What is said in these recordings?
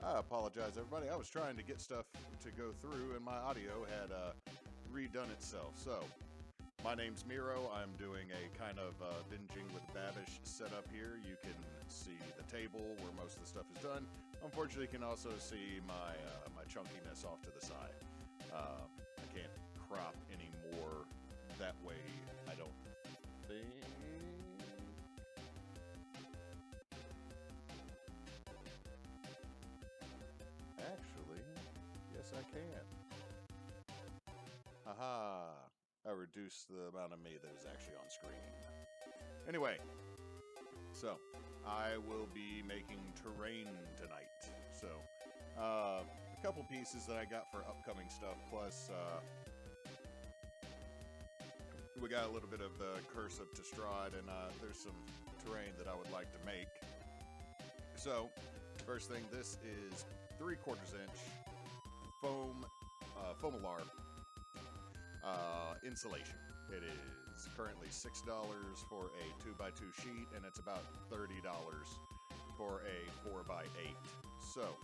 I apologize, everybody. I was trying to get stuff to go through, and my audio had redone itself. So, my name's Miro. I'm doing a kind of binging with Babish setup here. You can see the table where most of the stuff is done. Unfortunately, you can also see my my chunkiness off to the side. I can't crop anymore that way, I don't think. Actually, yes, I can. Haha. I reduced the amount of me that is actually on screen. Anyway, so I will be making terrain tonight. So, a couple pieces that I got for upcoming stuff, plus we got a little bit of the Curse of Testrad, and there's some terrain that I would like to make. So, first thing, this is 3/4 inch foam, Foamular insulation. It is currently $6 for a 2x2 sheet, and it's about $30 for a 4x8. So,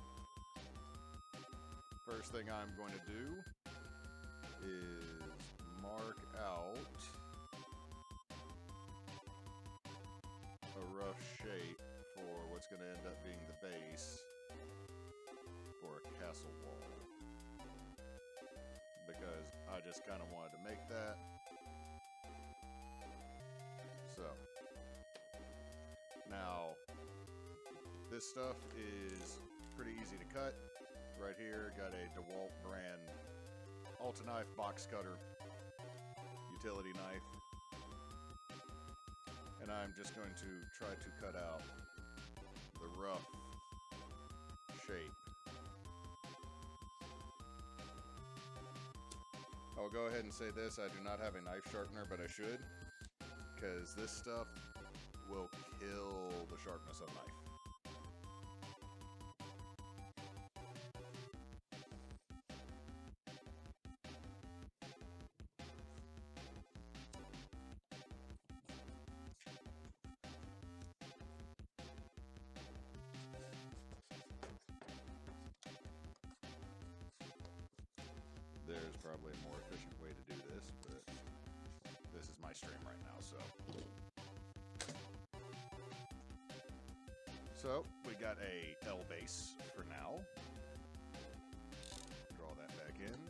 first thing I'm going to do is mark out a rough shape for what's going to end up being the base for a castle wall, because I just kind of wanted to make that. So, now this stuff is pretty easy to cut. Right here, got a DeWalt brand Alta-Knife box cutter, utility knife, and I'm just going to try to cut out the rough shape. I will go ahead and say this, I do not have a knife sharpener, but I should, because this stuff will kill the sharpness of knife. There's probably a more efficient way to do this, but this is my stream right now, so. So, we got a L base for now. Draw that back in.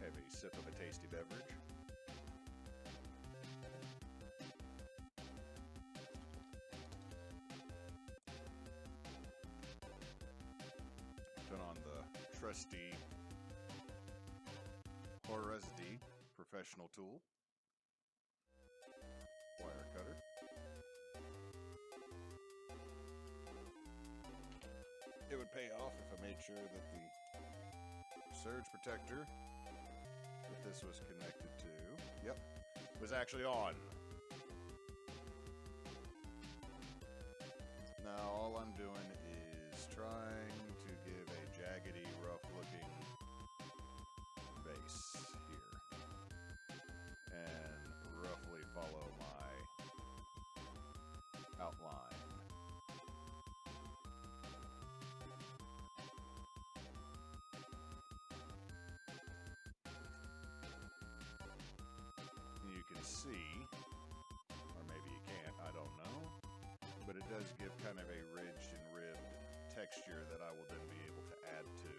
Have a sip of a tasty beverage. Turn on the trusty RSD professional tool. Wire cutter. It would pay off if I made sure that the surge protector that this was connected to, yep, was actually on. Now all I'm doing is trying to give a jaggedy, rough-looking base here, and roughly follow my outline. You can see, or maybe you can't, I don't know, but it does give kind of a ridged and ribbed texture that I will then be able to add to.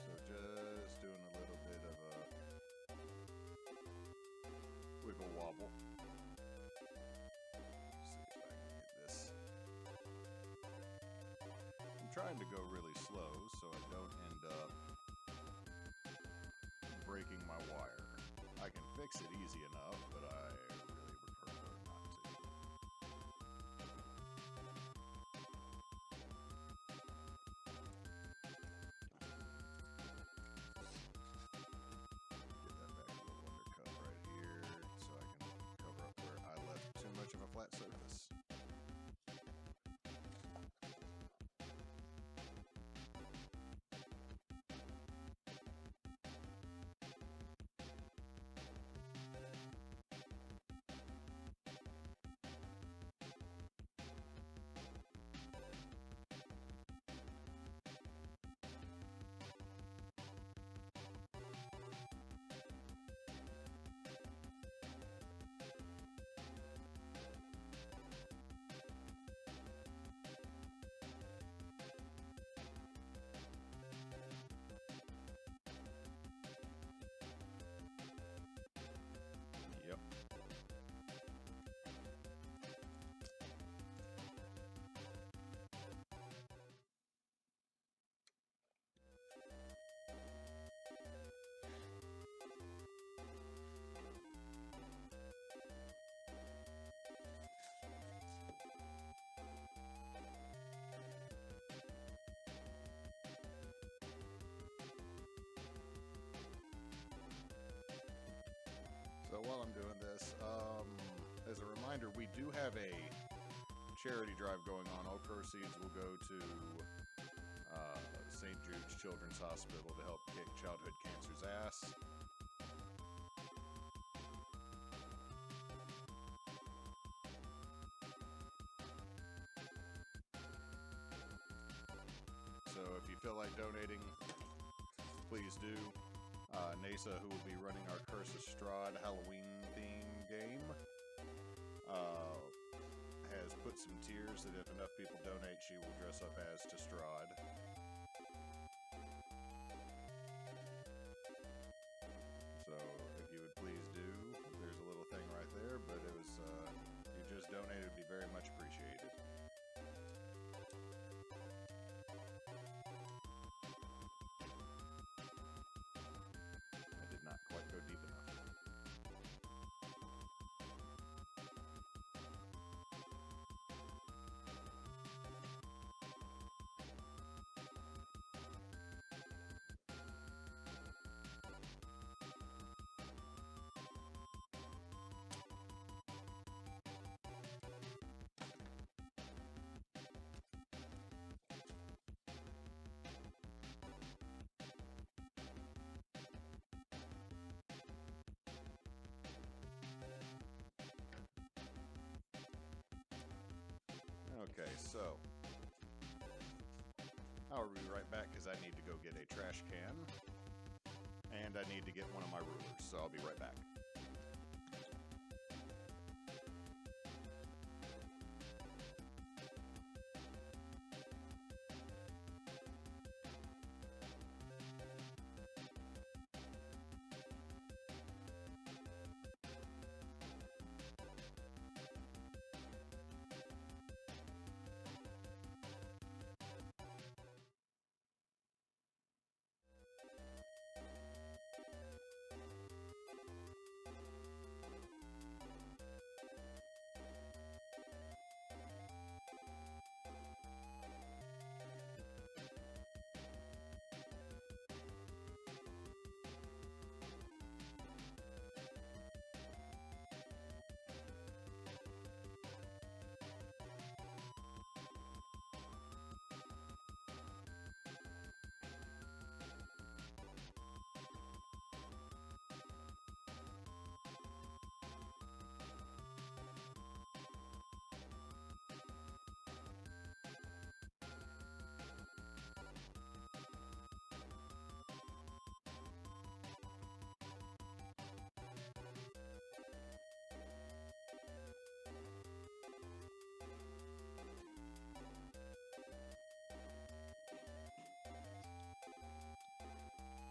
So just doing a little bit of a wiggle wobble. Let's see if I can get this. I'm trying to go really slow so I don't end up breaking my wire. I can fix it easy enough, but I really would prefer not to. Get that back a little undercut right here so I can cover up where I left too much of a flat surface. So while I'm doing this, as a reminder, we do have a charity drive going on. All proceeds will go to St. Jude's Children's Hospital to help kick childhood cancer's ass. So if you feel like donating, please do. NASA, who will be running our Curse of Strahd Halloween theme game, has put some tiers that if enough people donate, she will dress up as to Strahd. So if you would please do, there's a little thing right there, but it was, if you just donate, it would be very much appreciated. I did not quite go deep enough. Okay, so I'll be right back because I need to go get a trash can and I need to get one of my rulers, so I'll be right back.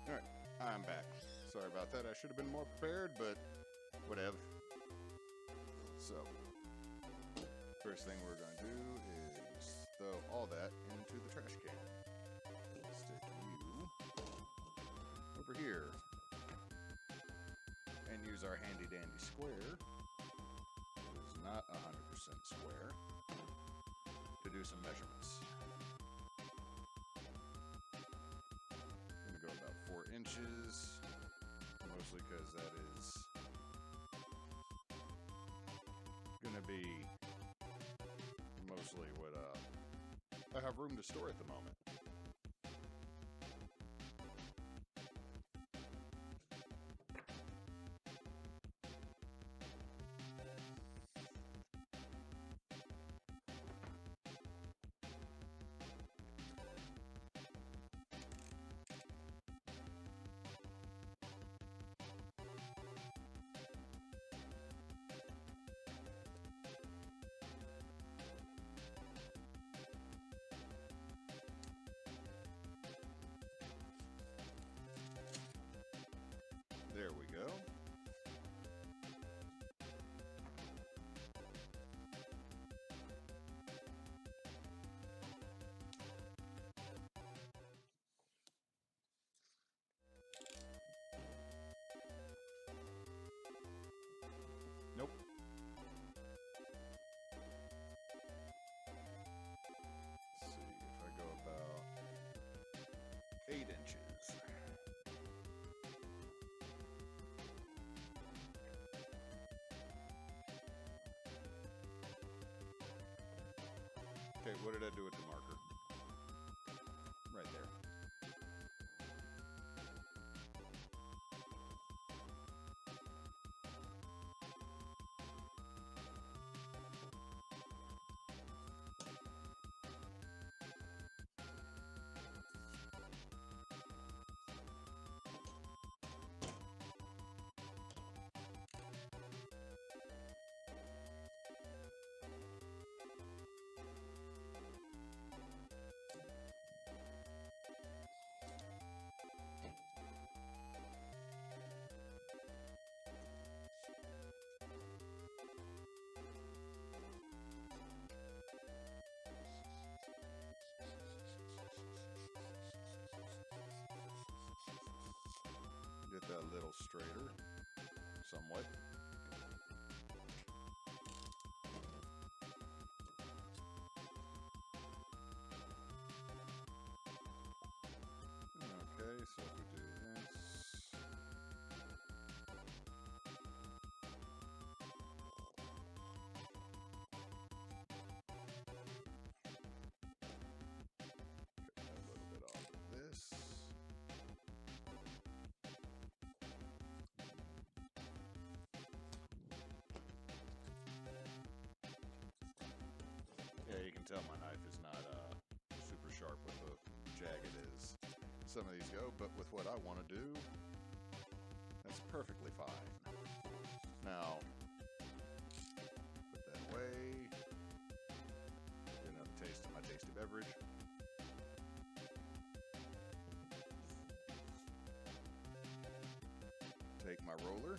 Alright, I'm back. Sorry about that. I should have been more prepared, but whatever. So, first thing we're going to do is throw all that into the trash can. Stick you over here. And use our handy dandy square. It is not 100% square. To do some measurements. About 4 inches, mostly because that is gonna be mostly what I have room to store at the moment. Wait, what did I do with the marker? Right there. Get that a little straighter, somewhat. Okay, so if we do this. Get a little bit off of this. Yeah, you can tell my knife is not super sharp with the jagged as some of these go, but with what I want to do, that's perfectly fine. Now, put that away. Get another taste of my tasty beverage. Take my roller.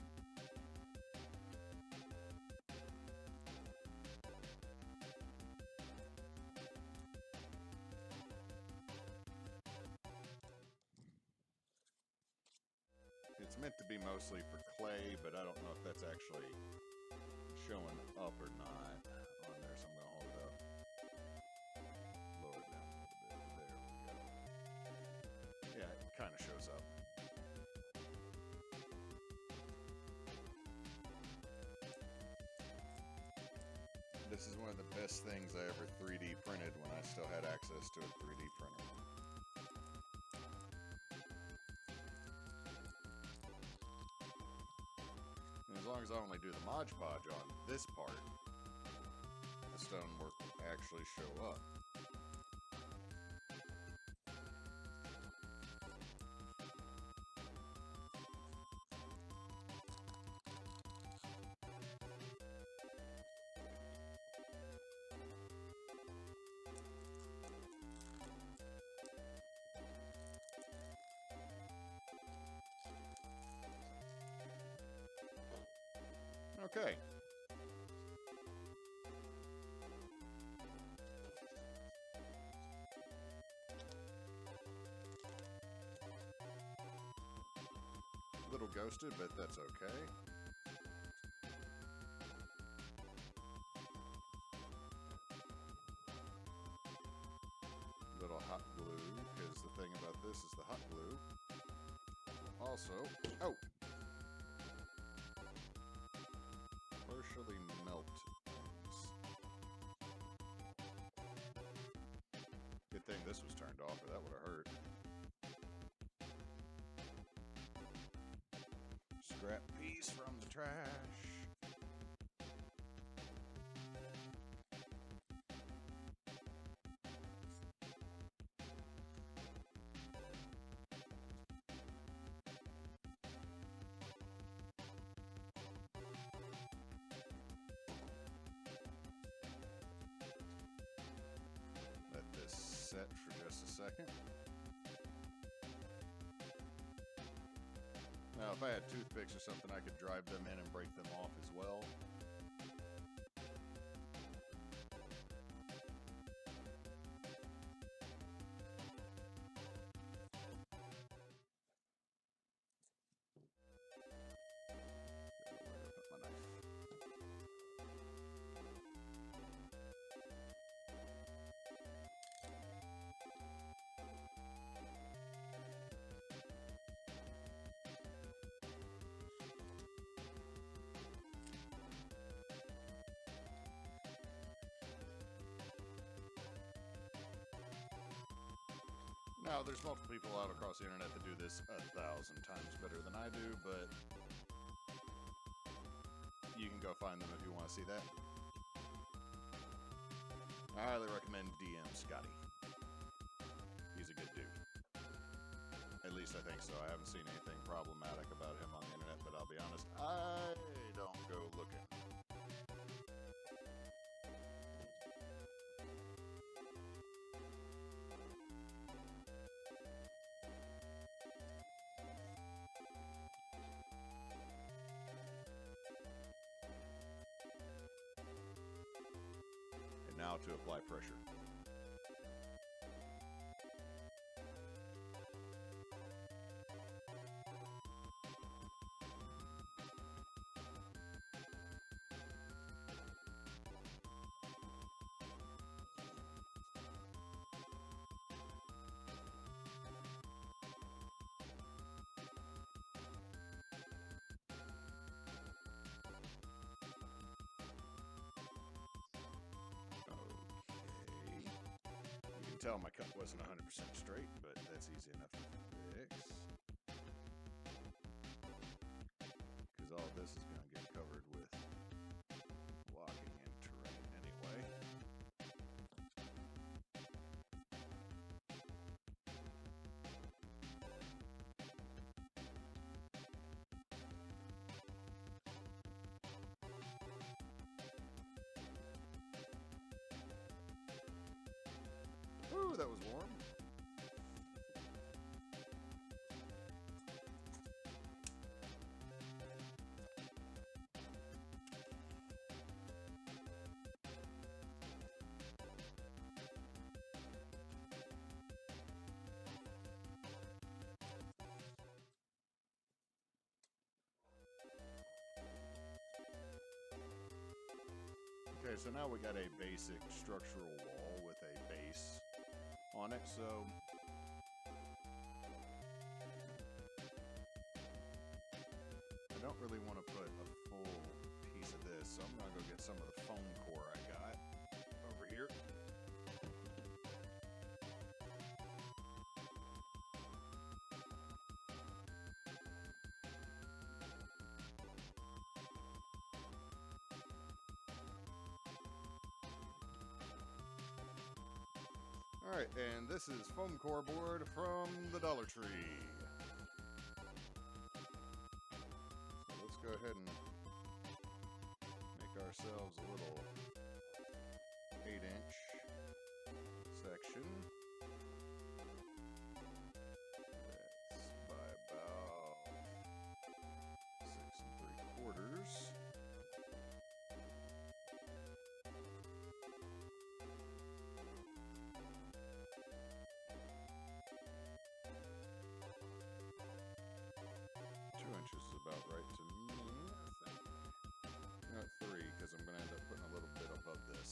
It's meant to be mostly for clay, but I don't know if that's actually showing up or not on there, so I'm going to hold it up. Lower it down a little bit. There we go. Yeah, it kind of shows up. This is one of the best things I ever 3D printed when I still had access to a 3D printer. And as long as I only do the Mod Podge on this part, the stonework will actually show up. Okay. A little ghosted, but that's okay. Little hot glue, because the thing about this is the hot glue also, partially melt things. Good thing this was turned off, or that would have hurt. Scrap piece from the trash. Let this set for just a second. Now, if I had toothpicks or something, I could drive them in and break them off as well. Put my knife. Now, there's multiple people out across the internet that do this 1,000 times better than I do, but you can go find them if you want to see that. I highly recommend DM Scotty. He's a good dude. At least I think so. I haven't seen anything problematic about him on the internet, but I'll be honest, I don't go looking. And now to apply pressure. Tell my cut wasn't 100% straight, but that's easy enough to fix. Because all this is going to get covered with blocking and terrain anyway. Ooh, that was warm. Okay, so now we got a basic structural wall with a base on it, so I don't really want to put a full piece of this, so I'm going to go get some of the foam core I got over here. Alright, and this is foam core board from the Dollar Tree. So let's go ahead and make ourselves a little 8-inch section. That's by about 6 3/4. Is about right to me, I think. Not 3, because I'm going to end up putting a little bit above this.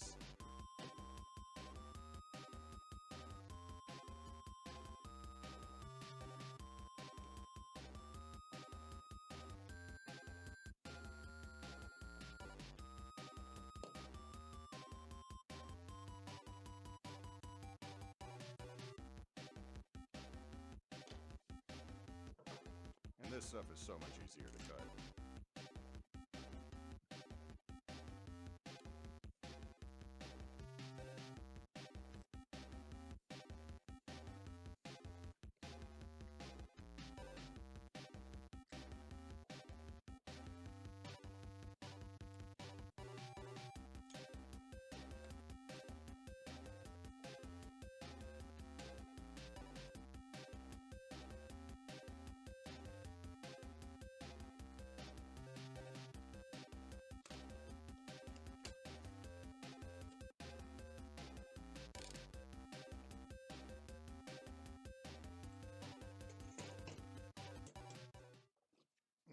And this stuff is so much easier to cut.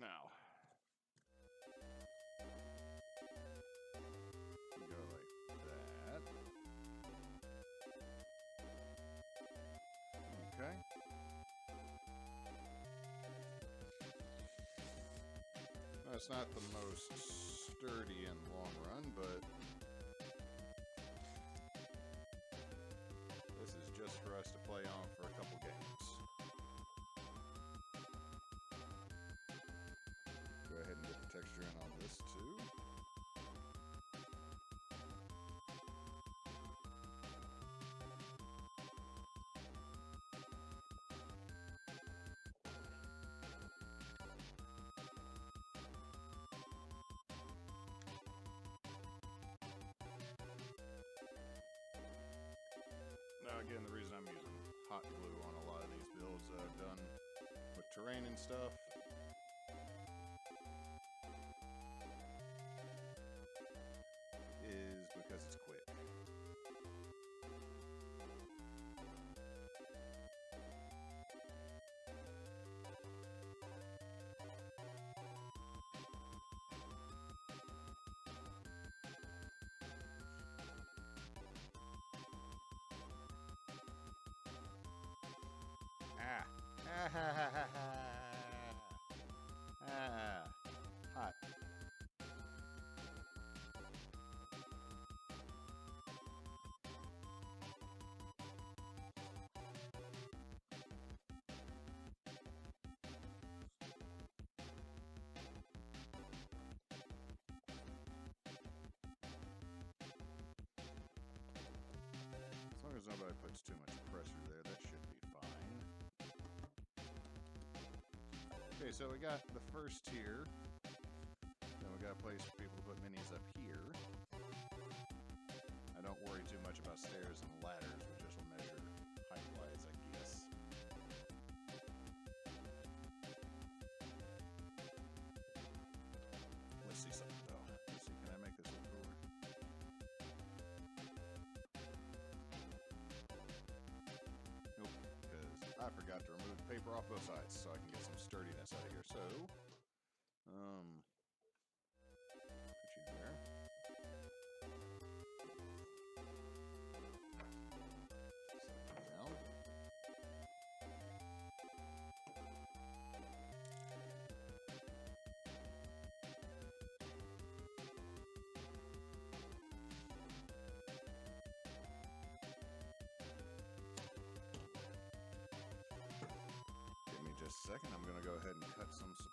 Now, go like that. Okay. That's not the most sturdy in the long run, but this is just for us to play on for a couple games. Go ahead and get the texture in on this too. Now again, the reason I'm using hot glue on a lot of these builds that I've done with terrain and stuff is because it's quick. Ah. Hot. As long as nobody puts too much pressure there, that should be fine. Okay, so we got the first tier. Then we got a place for people to put minis up here. I don't worry too much about stairs and ladders, which just will measure height-wise, I guess. Let's see something though. Let's see, can I make this look cooler? Nope, because I forgot to remove the paper off both sides so I can get some sturdiness out of here. So, put you there. Set that down. Give me just a second. I'm going to go ahead and cut some supports.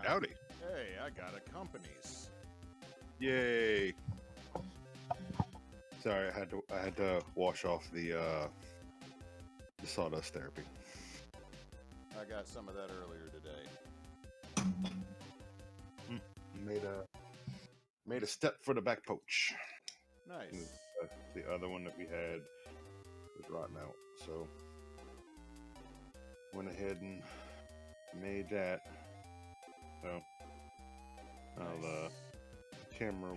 Howdy. Hey, I got accompanies. Yay. Sorry, I had to wash off the sawdust therapy. I got some of that earlier today. Made a step for the back poach. Nice. The other one that we had was rotten out, so went ahead and made that. So I'll camera.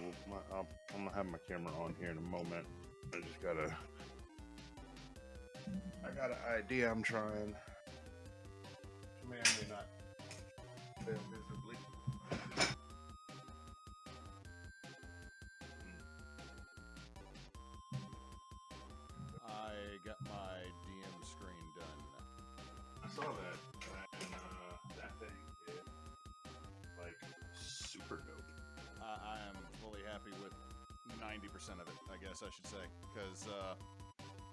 I'm gonna have my camera on here in a moment. I got an idea I'm trying. May or may not fail miserably. I got my DM screen done. I saw that, and that thing is like super dope. I am fully happy with 90% of it, I guess I should say, because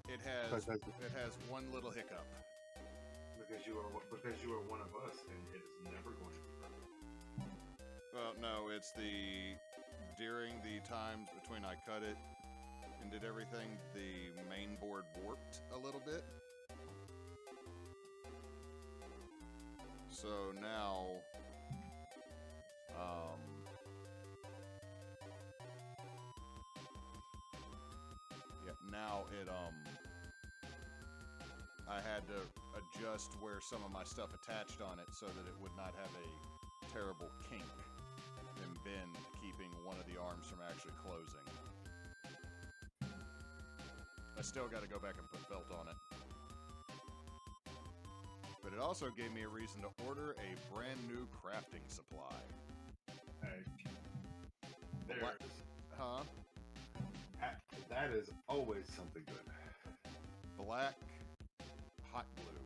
it has one little hiccup. Because you are one of us, and it is never going to be perfect. Well, no, it's during the times between I cut it and did everything, the main board warped a little bit. So now, now it, I had to adjust where some of my stuff attached on it so that it would not have a terrible kink and bend, keeping one of the arms from actually closing. I still got to go back and put felt on it. But it also gave me a reason to order a brand new crafting supply. Hey, Huh? That is always something good. Black hot glue.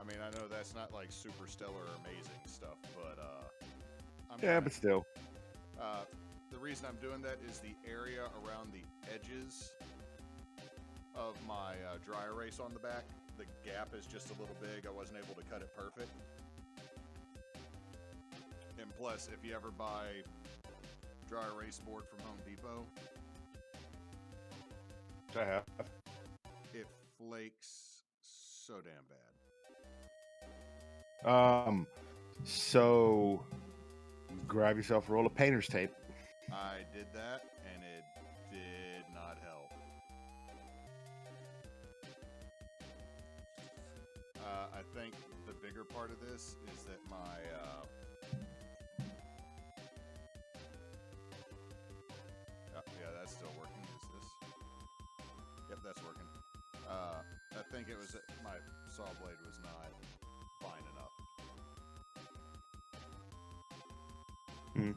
I mean, I know that's not like super stellar or amazing stuff, but but still. The reason I'm doing that is the area around the edges of my dry erase on the back. The gap is just a little big. I wasn't able to cut it perfect. And plus, if you ever buy dry erase board from Home Depot, I have. it flakes so damn bad. So grab yourself a roll of painter's tape. I did that, and it did not help. I think the bigger part of this is that my yeah, that's still working. Is this? Yep, that's working. I think it was that my saw blade was not fine enough. Okay,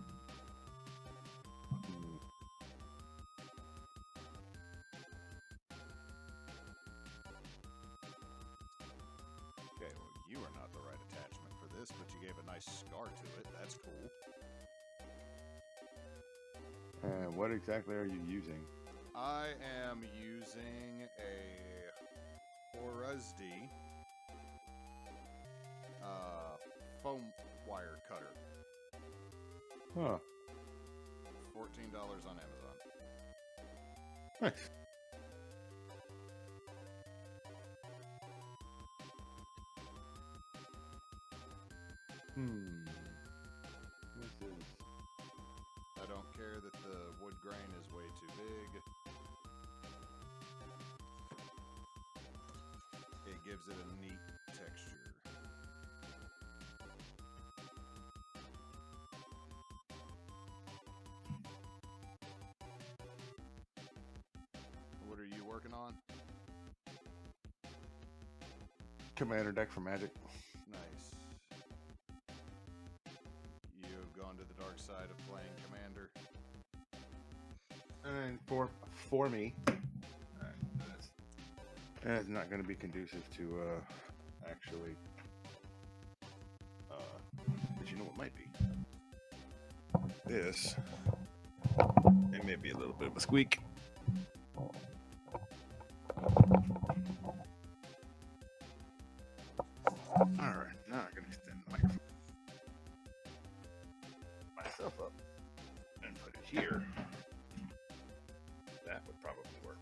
well, you are not the right attachment for this, but you gave a nice scar to it. That's cool. What exactly are you using? I am using a Oruzdi foam wire cutter. Huh. $14 on Amazon. Nice. This is. I don't care that the wood grain is way too big. It gives it a neat texture. What are you working on? Commander deck for Magic. Nice. You've gone to the dark side of playing Commander. And for me, that's not going to be conducive to actually. But you know what might be? This It may be a little bit of a squeak. All right, now I'm gonna extend the microphone myself up and put it here. That would probably work.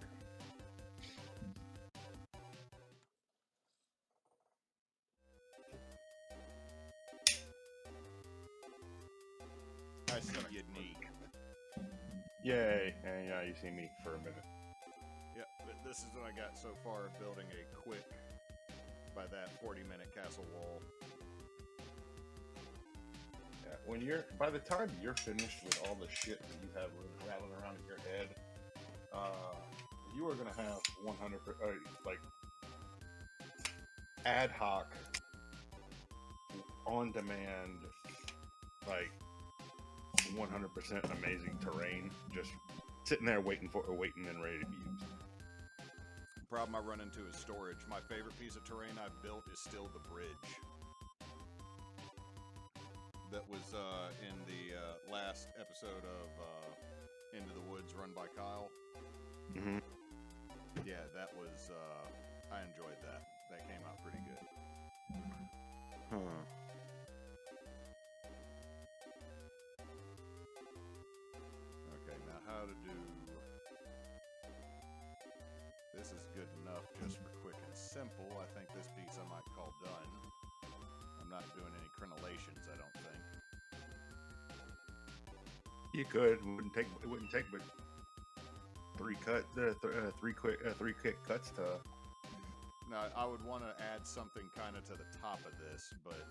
I see you neat. Yay! And yeah, you see me for a minute. Yep, but this is what I got so far of building a quick, by that 40-minute castle wall. Yeah, by the time you're finished with all the shit that you have rattling around in your head, you are gonna have 100% like ad hoc, on demand, like 100% amazing terrain, just sitting there waiting and ready to be used. The problem I run into is storage. My favorite piece of terrain I've built is still the bridge. That was in the last episode of Into the Woods run by Kyle. Mm-hmm. Yeah, that was, I enjoyed that. That came out pretty good. Huh. Okay, now how to do... This is good enough just for quick and simple. I think this piece I might call done. I'm not doing any crenellations, I don't think. You could. It wouldn't take but three quick cuts to. Now, I would want to add something kind of to the top of this, but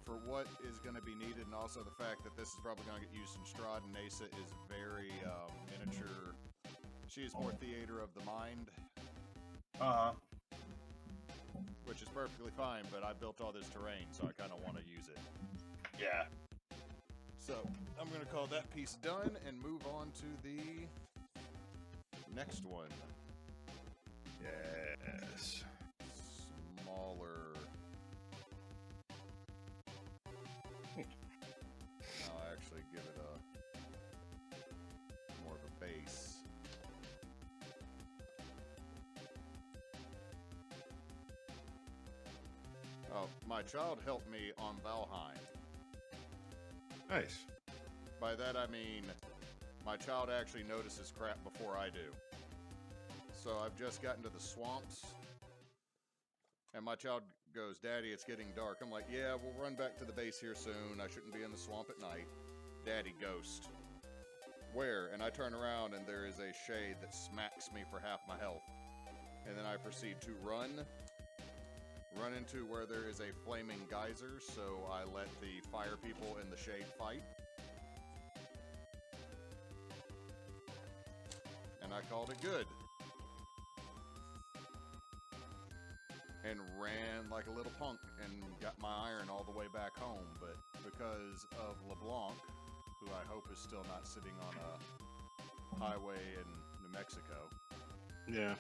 for what is going to be needed, and also the fact that this is probably going to get used in Strahd, and Nasa is very miniature. She is more theater of the mind. Which is perfectly fine, but I built all this terrain, so I kind of want to use it. Yeah. So, I'm going to call that piece done and move on to the next one. Yes. Smaller. I'll actually give it more of a base. Oh, my child helped me on Valheim. Nice. By that I mean, my child actually notices crap before I do. So I've just gotten to the swamps, and my child goes, "Daddy, it's getting dark." I'm like, "Yeah, we'll run back to the base here soon. I shouldn't be in the swamp at night." "Daddy, ghost." "Where?" And I turn around, and there is a shade that smacks me for half my health. And then I proceed to run into where there is a flaming geyser, so I let the fire people in the shade fight. And I called it good. And ran like a little punk and got my iron all the way back home. But because of LeBlanc, who I hope is still not sitting on a highway in New Mexico. Yeah.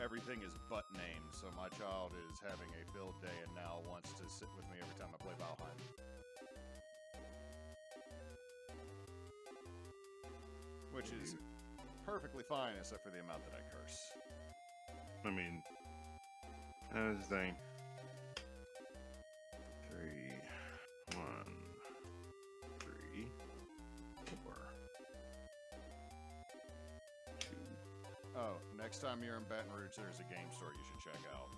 Everything is butt named, so my child is having a field day and now wants to sit with me every time I play Valheim. Which is perfectly fine, except for the amount that I curse. I mean, that's the thing. 3, 1, 3, 4, 2. Oh, next time you're in Baton Rouge, there's a game store you should check out.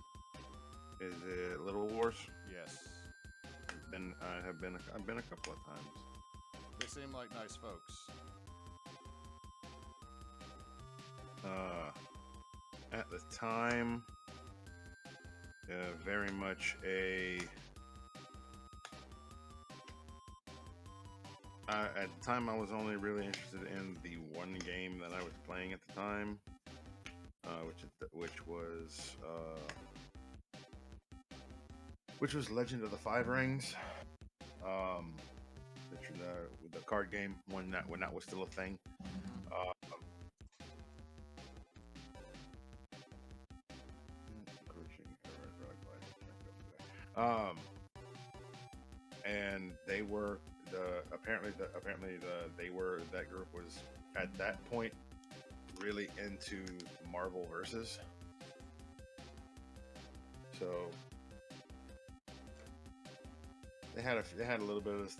Is it Little Wars? Yes. I've been a couple of times. They seem like nice folks. At the time, very much at the time, I was only really interested in the one game that I was playing at the time, which was Legend of the Five Rings, with the card game when that was still a thing. And they were the apparently that group was at that point really into Marvel versus. So they had a little bit of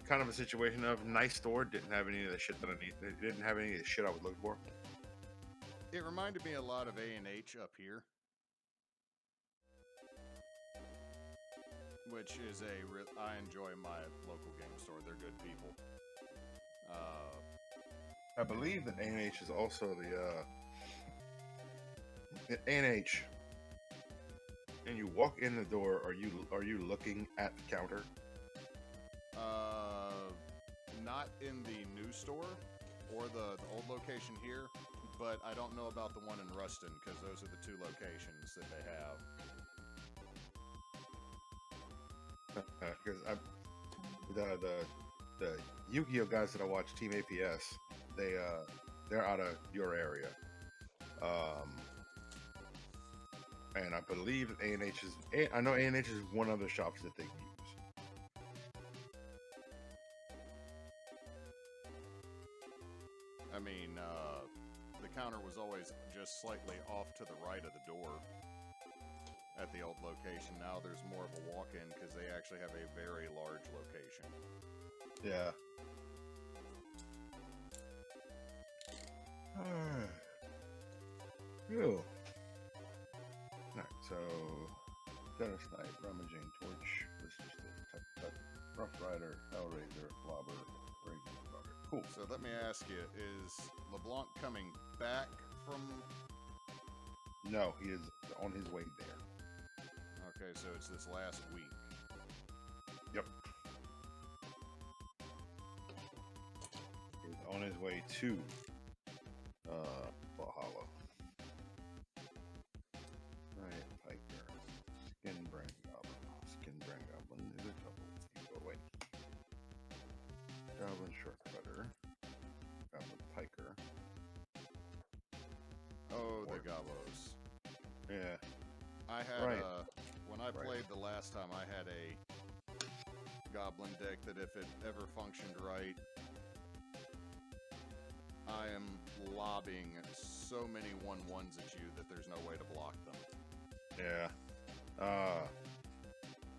kind of a situation of nice store, didn't have any of the shit that I need. It didn't have any of the shit I was looking for. It reminded me a lot of A&H up here, which is I enjoy my local game store. They're good people. I believe that A&H is also the A&H. And you walk in the door. Are you looking at the counter? Not in the new store or the old location here, but I don't know about the one in Ruston because those are the two locations that they have. Because the Yu-Gi-Oh guys that I watch, Team APS, they're out of your area, and I believe A&H is. I know A&H is one other shops that they use. I mean, the counter was always just slightly off to the right of the door at the old location. Now there's more of a walk-in because they actually have a very large location. Yeah. Cool. Alright, so Dennis Knight, Rummaging Torch, Rough Rider, Hellraiser, Blobber, Raging Blobber. Cool. So let me ask you, is LeBlanc coming back from... No, he is on his way there. Okay, so it's this last week. Yep. He's on his way to Valhalla. Right, Piker. Skinbrand Goblin. Skinbrand Goblin is a couple. Oh, wait. Goblin Shortcutter. Goblin Piker. Oh, the Gobos. Yeah. I had, when I played the last time, I had a Goblin deck that if it ever functioned right, I am lobbing so many 1/1s at you that there's no way to block them. Yeah.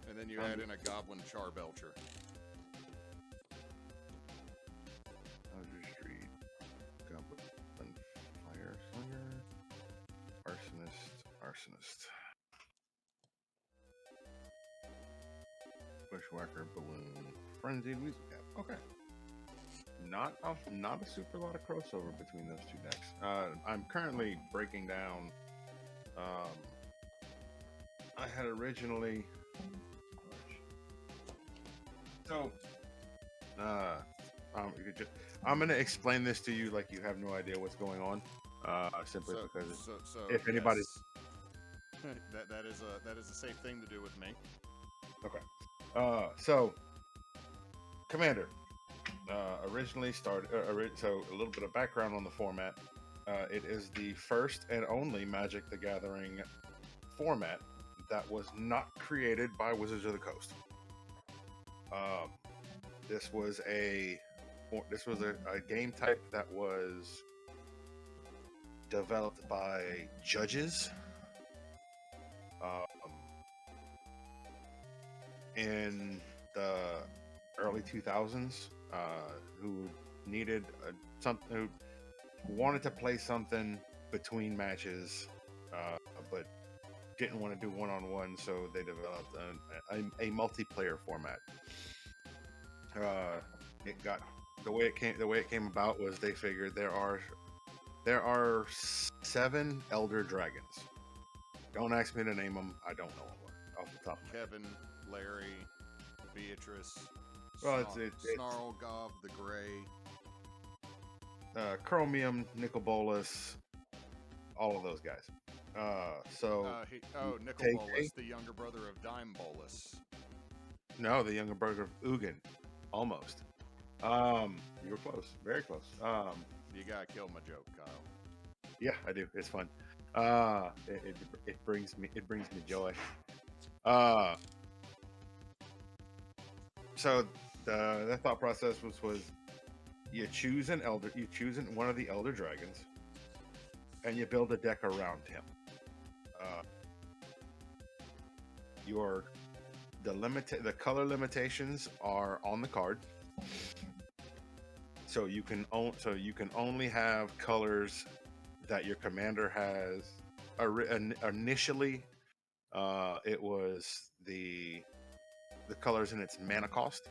And then you add in a Goblin Charbelcher. Elder Street. Goblin Fire Slinger. Arsonist. Bushwhacker, Balloon, Frenzied Weasel Cap. Okay. Not a super lot of crossover between those two decks. I'm currently breaking down. I had originally. So, I'm going to explain this to you like you have no idea what's going on. Simply because if anybody's that is a safe thing to do with me. Okay. So, Commander originally started. So, a little bit of background on the format. It is the first and only Magic the Gathering format that was not created by Wizards of the Coast. This was a game type that was developed by judges in the early 2000s who needed who wanted to play something between matches but didn't want to do one-on-one, so they developed a multiplayer format. It got the way it came about was they figured there are 7 Elder Dragons. Don't ask me to name them. I don't know them off the top of my head. Kevin, Larry, Beatrice, Well, Snarl, Gob, the Gray, Chromium, Nicol Bolas, all of those guys. Nicol Bolas, the younger brother of Dime Bolas. No, the younger brother of Ugin. Almost. You were close. Very close. You gotta kill my joke, Kyle. Yeah, I do. It's fun. It brings me joy. So the thought process was you choose one of the elder dragons, and you build a deck around him. Uh, your the color limitations are on the card, so you can only have colors that your commander has. Initially, it was the colors in its mana cost.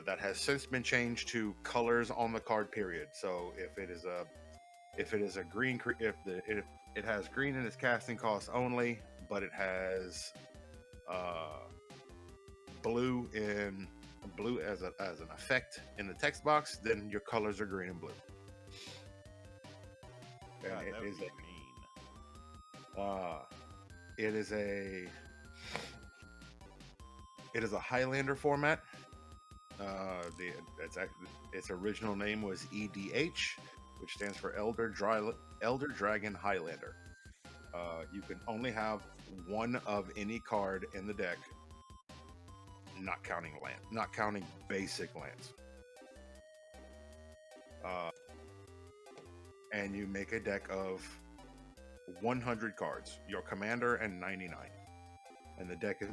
That has since been changed to colors on the card. Period. So if it is a green, it has green in its casting cost only, but it has uh, blue as an effect in the text box, then your colors are green and blue. God, And that would be mean. uh, it is a Highlander format. The its original name was EDH, which stands for Elder Dragon Highlander. You can only have one of any card in the deck, not counting basic lands. And you make a deck of 100 cards, your commander and 99, and the deck is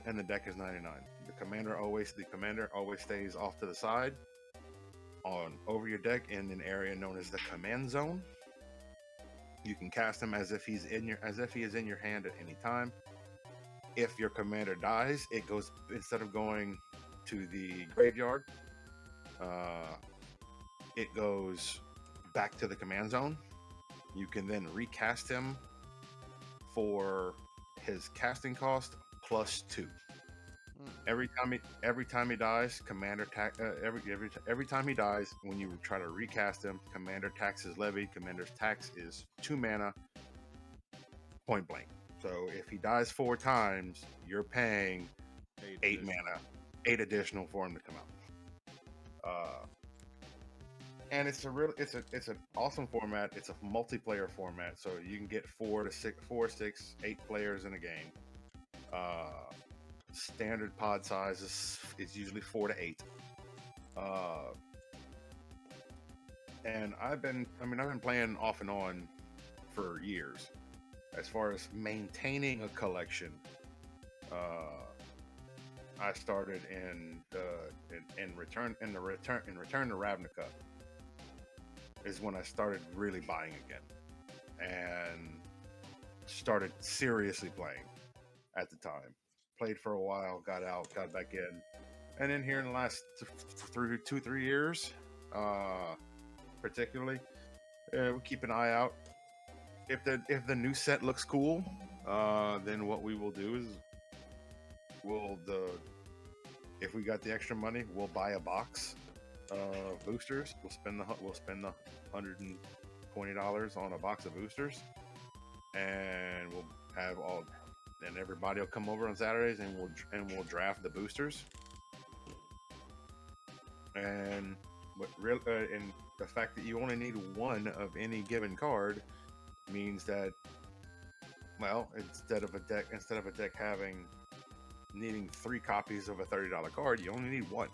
99. The commander always stays off to the side on over your deck in an area known as the command zone. You can cast him as if he is in your hand at any time. If your commander dies, it goes, instead of going to the graveyard, it goes back to the command zone. You can then recast him for his casting cost +2. Every time he dies, every time he dies, when you try to recast him, commander tax is levied. Commander's tax is 2 mana, point blank. So if he dies 4 times, you're paying 8 mana, 8 additional for him to come out. And it's an awesome format. It's a multiplayer format, so you can get 4, 6, 8 players in a game. Standard pod size is usually 4 to 8. And I've been playing off and on for years. As far as maintaining a collection, I started in Return to Ravnica is when I started really buying again, and started seriously playing. At the time, played for a while, got out, got back in, and then here in the last 3 years, particularly, we keep an eye out. If the new set looks cool, then what we will do is if we got the extra money, we'll buy a box of boosters. We'll spend the $120 on a box of boosters, and we'll have all. And everybody will come over on Saturdays, and we'll draft the boosters. And and the fact that you only need one of any given card means that, well, instead of a deck needing 3 copies of a $30 card, you only need 1.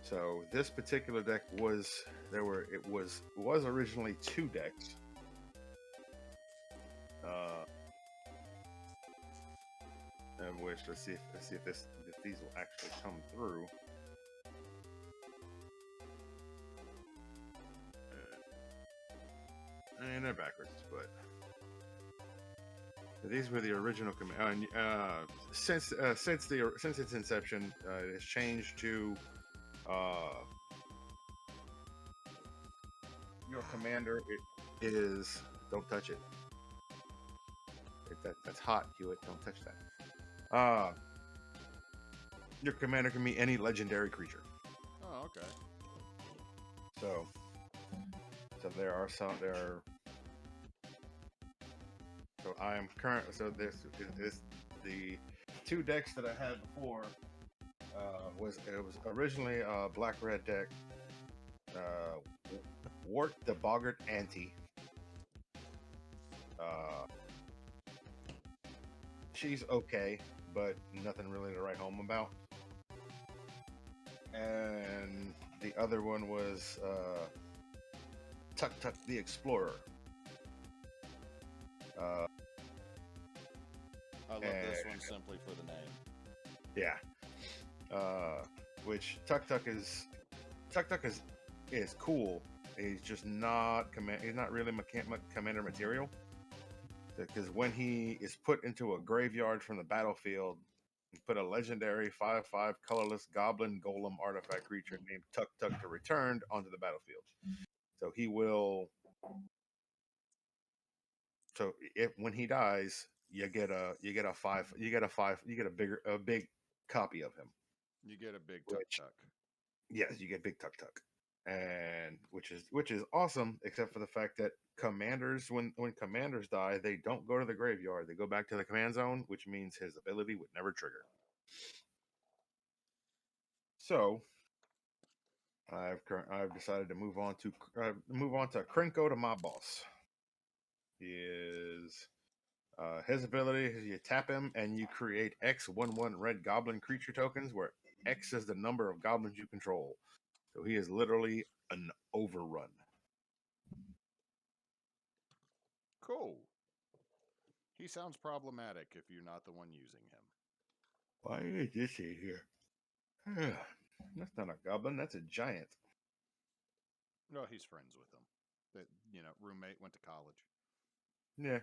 So this particular deck was originally 2 decks. Of which let's see if these will actually come through. And they're backwards, but these were the original command. Since its inception, it has changed to your commander. It is, don't touch it. That's hot, Hewitt. Don't touch that. Your commander can be any legendary creature. Oh, okay. So there are some. So I am current. So this the 2 decks that I had before. It was originally a black-red deck. Wart the Boggart Ante. She's okay, but nothing really to write home about. And the other one was Tuk Tuk the Explorer. Uh, I love this and one simply for the name. yeah, which Tuk Tuk is cool. He's just not He's not really commander material because when he is put into a graveyard from the battlefield, you put a legendary 5/5 colorless goblin golem artifact creature named Tuk Tuk to Returned onto the battlefield. So he will. So if when he dies, you get a big copy of him. You get a big Tuk Which Tuk. yes, you get big Tuk Tuk, and which is awesome, except for the fact that commanders when commanders die, they don't go to the graveyard. They go back to the command zone, which means his ability would never trigger. So I've decided to move on to Krenko, to my boss. He is his ability is you tap him and you create X 1/1 red goblin creature tokens, where X is the number of goblins you control. So he is literally an overrun. Cool. He sounds problematic if you're not the one using him. Why is this in here? That's not a goblin. That's a giant. No, he's friends with them. That roommate went to college. Yeah.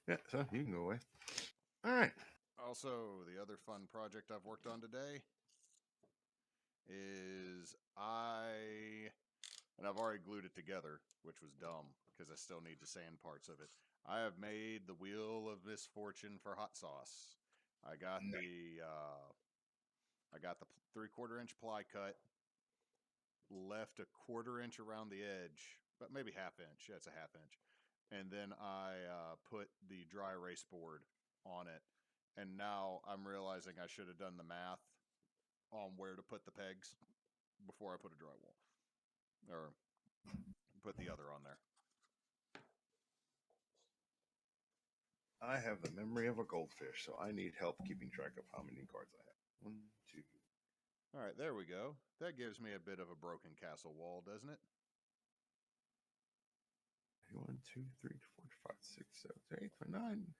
Yeah, so you can go away. All right. Also, the other fun project I've worked on today is and I've already glued it together, which was dumb because I still need to sand parts of it. I have made the Wheel of Misfortune for hot sauce. I got Nice. the 3/4 inch ply cut, left a 1/4 inch around the edge, but maybe 1/2 inch. Yeah, it's a 1/2 inch. And then I put the dry erase board on it. And now I'm realizing I should have done the math on where to put the pegs before I put a drywall or put the other on there. I have the memory of a goldfish, so I need help keeping track of how many cards I have. 1, 2. All right, there we go. That gives me a bit of a broken castle wall, doesn't it? 1, 2, 3, 4, 5, 6, 7, 8, 9.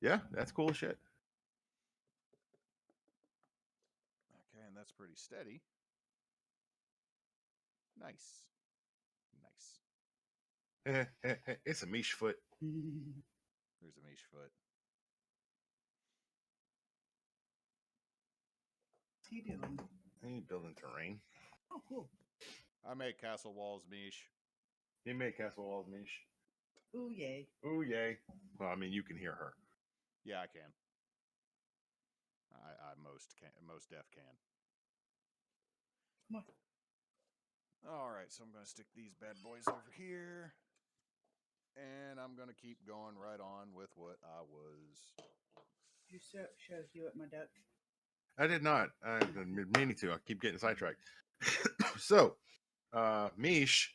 Yeah, that's cool shit. Okay, and that's pretty steady. Nice. Nice. It's a Mish foot. There's a Mish foot. What's he doing? He's building terrain. Oh, cool. I make castle walls, Mish. He made castle walls, Mish. Ooh, yay. Ooh, yay. Well, I mean, you can hear her. Yeah, I can. I most def can. Come on. All right, so I'm going to stick these bad boys over here. And I'm going to keep going right on with what I was. You shows you at my duck. I did not. I've been meaning to. I keep getting sidetracked. So, Mish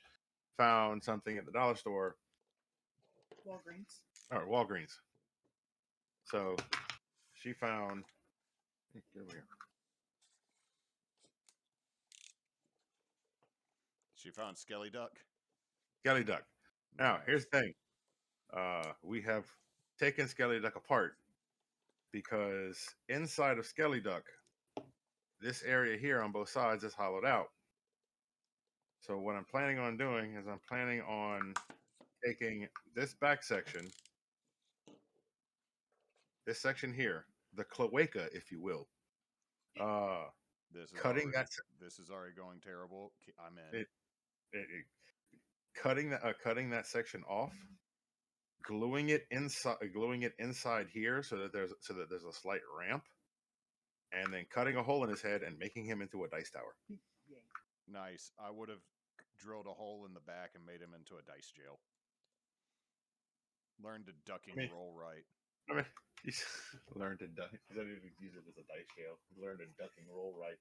found something at the dollar store Walgreens. or Walgreens. So she found. Hey, get over here. She found Skelly Duck. Skelly Duck. Now, Nice. here's the thing. We have taken Skelly Duck apart because inside of Skelly Duck, this area here on both sides is hollowed out. So what I'm planning on doing is I'm planning on taking this back section, this section here, the cloaca, if you will. This is Cutting already that. this is already going terrible. I'm in. Cutting that section off, gluing it inside here so that there's a slight ramp, and then cutting a hole in his head and making him into a dice tower. Yay. Nice. I would have drilled a hole in the back and made him into a dice jail. Learn to ducking roll right. I mean, he's learned to duck. He's not even use it as a dice jail. Learn to ducking roll right.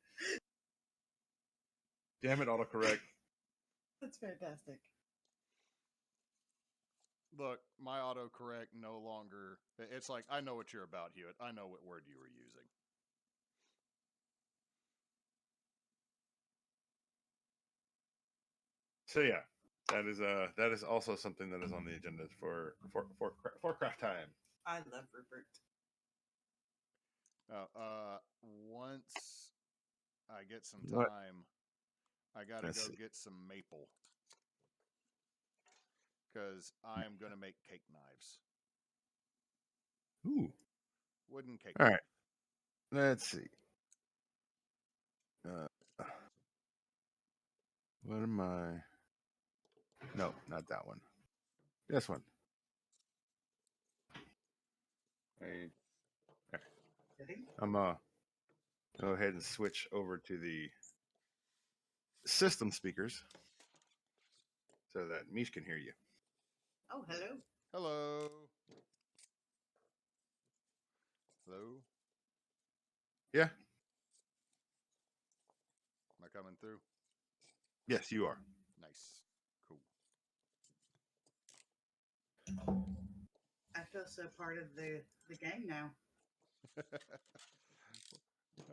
Damn it, autocorrect. That's fantastic. Look, my autocorrect no longer. It's like, I know what you're about, Hewitt. I know what word you were using. So yeah, that is also something that is on the agenda for craft time. I love Rupert. Once I get some What? time, I gotta Let's go see. get some maple because I am gonna make cake knives, Ooh. wooden cake All knife. right. Let's see. Uh, what am I? No, not that one. This one. Hey, I'm go ahead and switch over to the system speakers so that Mish can hear you. Oh, hello. Hello. Hello. Yeah. Am I coming through? Yes, you are. Nice. Cool. I feel so part of the gang now.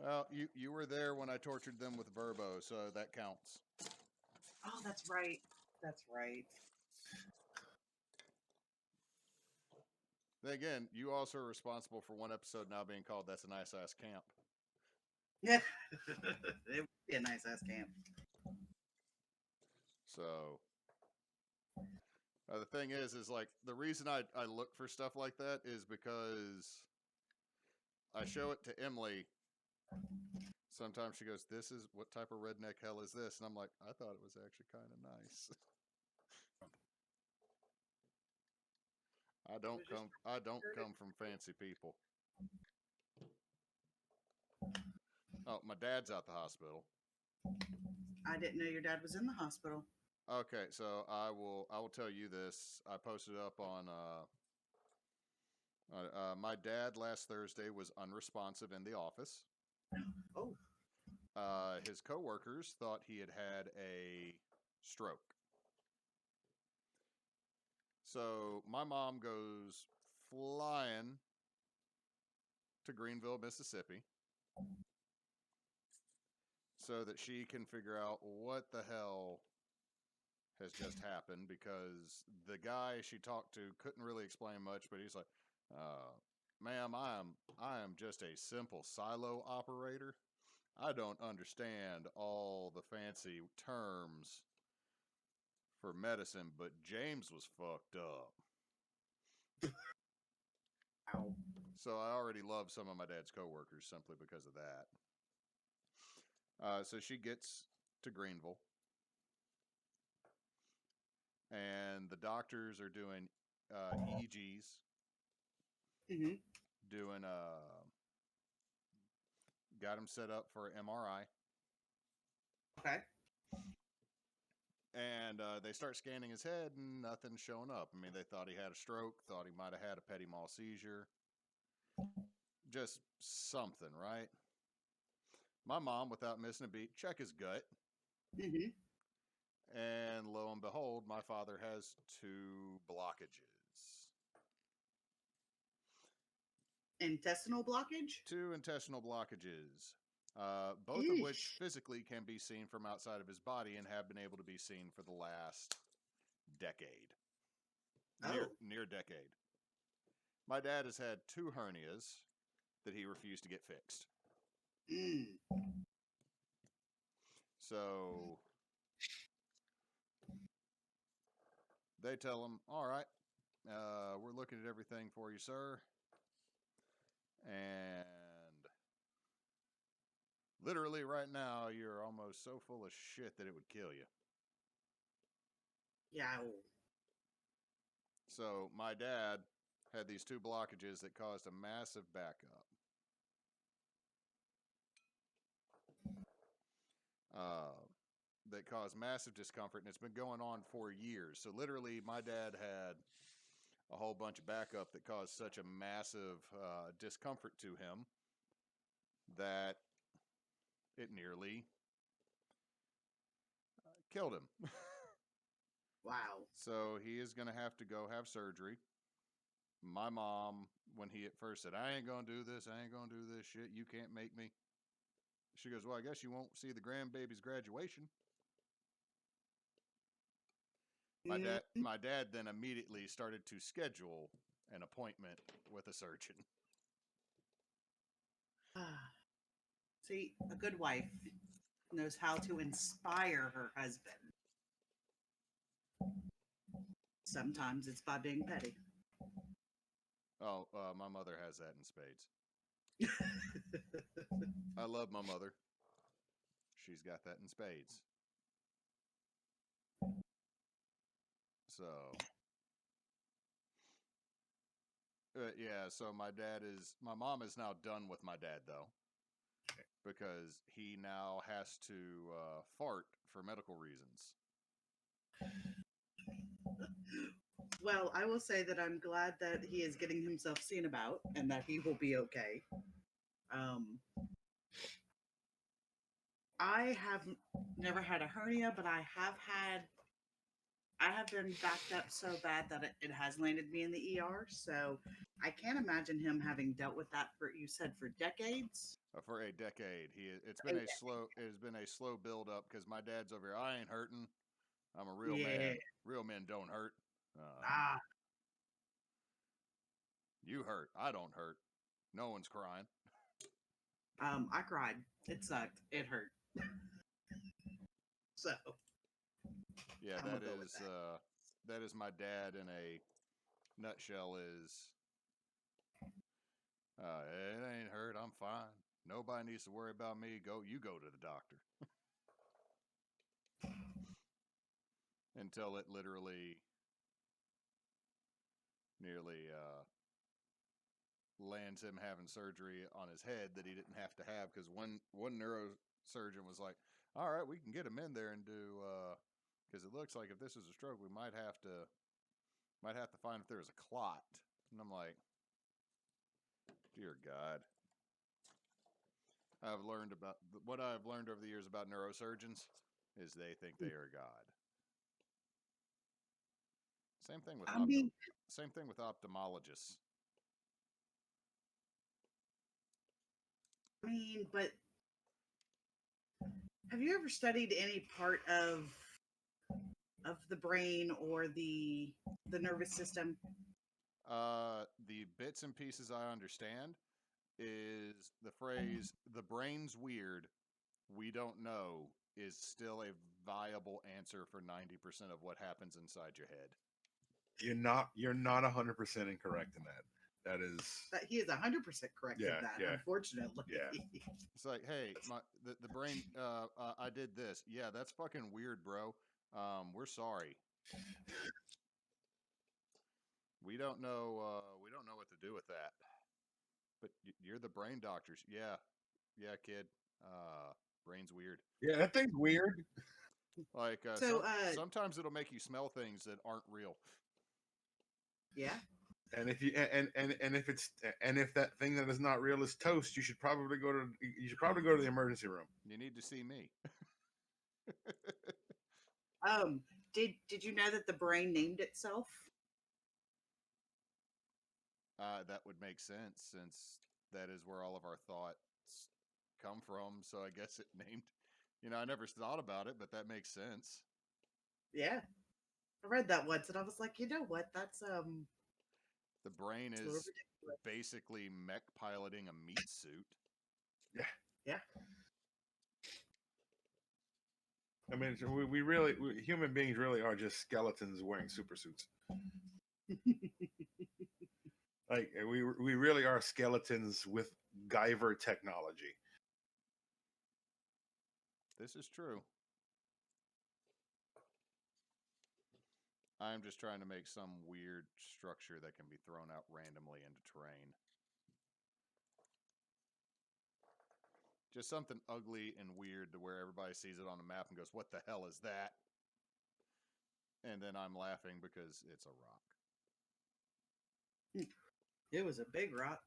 Well, you were there when I tortured them with Verbo, so that counts. Oh, that's right. That's right. Then again, you also are responsible for one episode now being called "That's a Nice Ass Camp." Yeah. It would be a nice ass camp. So the thing is like the reason I look for stuff like that is because I show it to Emily. Sometimes she goes, "This is what type of redneck hell is this?" And I'm like, "I thought it was actually kind of nice." It was just I don't come from fancy people. Oh, my dad's out the hospital. I didn't know your dad was in the hospital. Okay, so I will tell you this. I posted up on my dad last Thursday was unresponsive in the office. Oh, His coworkers thought he had had a stroke. So my mom goes flying to Greenville, Mississippi, so that she can figure out what the hell has just happened because the guy she talked to couldn't really explain much, but he's like, ma'am, I am just a simple silo operator. I don't understand all the fancy terms for medicine, but James was fucked up. ow. So I already love some of my dad's coworkers simply because of that. So she gets to Greenville, and the doctors are doing EEGs, Mm-hmm. doing got him set up for MRI, Okay. and they start scanning his head, and nothing's showing up. I mean, they thought he had a stroke, thought he might have had a petit mal seizure, just something, right? My mom, without missing a beat, check his gut, Mm-hmm. and lo and behold, my father has two blockages. Intestinal blockage? Two intestinal blockages, both of which Eesh. physically can be seen from outside of his body and have been able to be seen for the last decade, Oh. near decade. My dad has had two hernias that he refused to get fixed. Mm. So they tell him, "All right, we're looking at everything for you, sir," and literally right now, you're almost so full of shit that it would kill you. Yeah. So my dad had these two blockages that caused a massive backup. Uh, that caused massive discomfort, and it's been going on for years. So literally, my dad had a whole bunch of backup that caused such a massive discomfort to him that it nearly killed him. Wow. So he is going to have to go have surgery. My mom, when he at first said, "I ain't going to do this, I ain't going to do this shit, you can't make me," she goes, "Well, I guess you won't see the grandbaby's graduation." Mm. My dad then immediately started to schedule an appointment with a surgeon. See, a good wife knows how to inspire her husband. Sometimes it's by being petty. Oh, my mother has that in spades. I love my mother. She's got that in spades. So, yeah, so my mom is now done with my dad, though, because he now has to fart for medical reasons. Well, I will say that I'm glad that he is getting himself seen about and that he will be okay. Um, I have never had a hernia, but I have been backed up so bad that it has landed me in the ER. So I can't imagine him having dealt with that for, you said, for decades. For a decade, it's A been a slow it has been a slow build up because my dad's over here. I ain't hurting. I'm a real Yeah. man. Real men don't hurt. Ah, You hurt. I don't hurt. No one's crying. I cried. It sucked. It hurt. So Yeah, I'm gonna go with that. that is my dad in a nutshell. Is it ain't hurt. I'm fine. Nobody needs to worry about me. You go to the doctor. Until it literally nearly lands him having surgery on his head that he didn't have to have because one neurosurgeon was like, "All right, we can get him in there and do because it looks like if this is a stroke, we might have to find if there's a clot." And I'm like, "Dear God." What I've learned over the years about neurosurgeons is they think they are God. Same thing with I mean, same thing with ophthalmologists. but have you ever studied any part of the brain or the nervous system? The bits and pieces I understand is the phrase "the brain's weird, we don't know" is still a viable answer for 90% of what happens inside your head. You're not 100% incorrect in that. That is That he is 100% correct in yeah, that. yeah, Unfortunately, yeah. It's like, hey, the brain. I did this. Yeah, that's fucking weird, bro. We're sorry. We don't know. We don't know what to do with that. But you're the brain doctors. Yeah, yeah, kid. Brain's weird. Yeah, that thing's weird. Like so sometimes it'll make you smell things that aren't real. yeah. And if you and if it's and if that thing that is not real is toast, you should probably go to the emergency room. You need to see me. Um, did you know that the brain named itself? That would make sense since that is where all of our thoughts come from. So I guess it named. I never thought about it, but that makes sense. Yeah, I read that once, and I was like, you know what? The brain It's a little is ridiculous. basically mech piloting a meat suit. Yeah. Yeah. I mean, human beings really are just skeletons wearing super suits. Like we really are skeletons with Guyver technology. This is true. I'm just trying to make some weird structure that can be thrown out randomly into terrain. Just something ugly and weird to where everybody sees it on a map and goes, "What the hell is that?" And then I'm laughing because it's a rock. It was a big rock.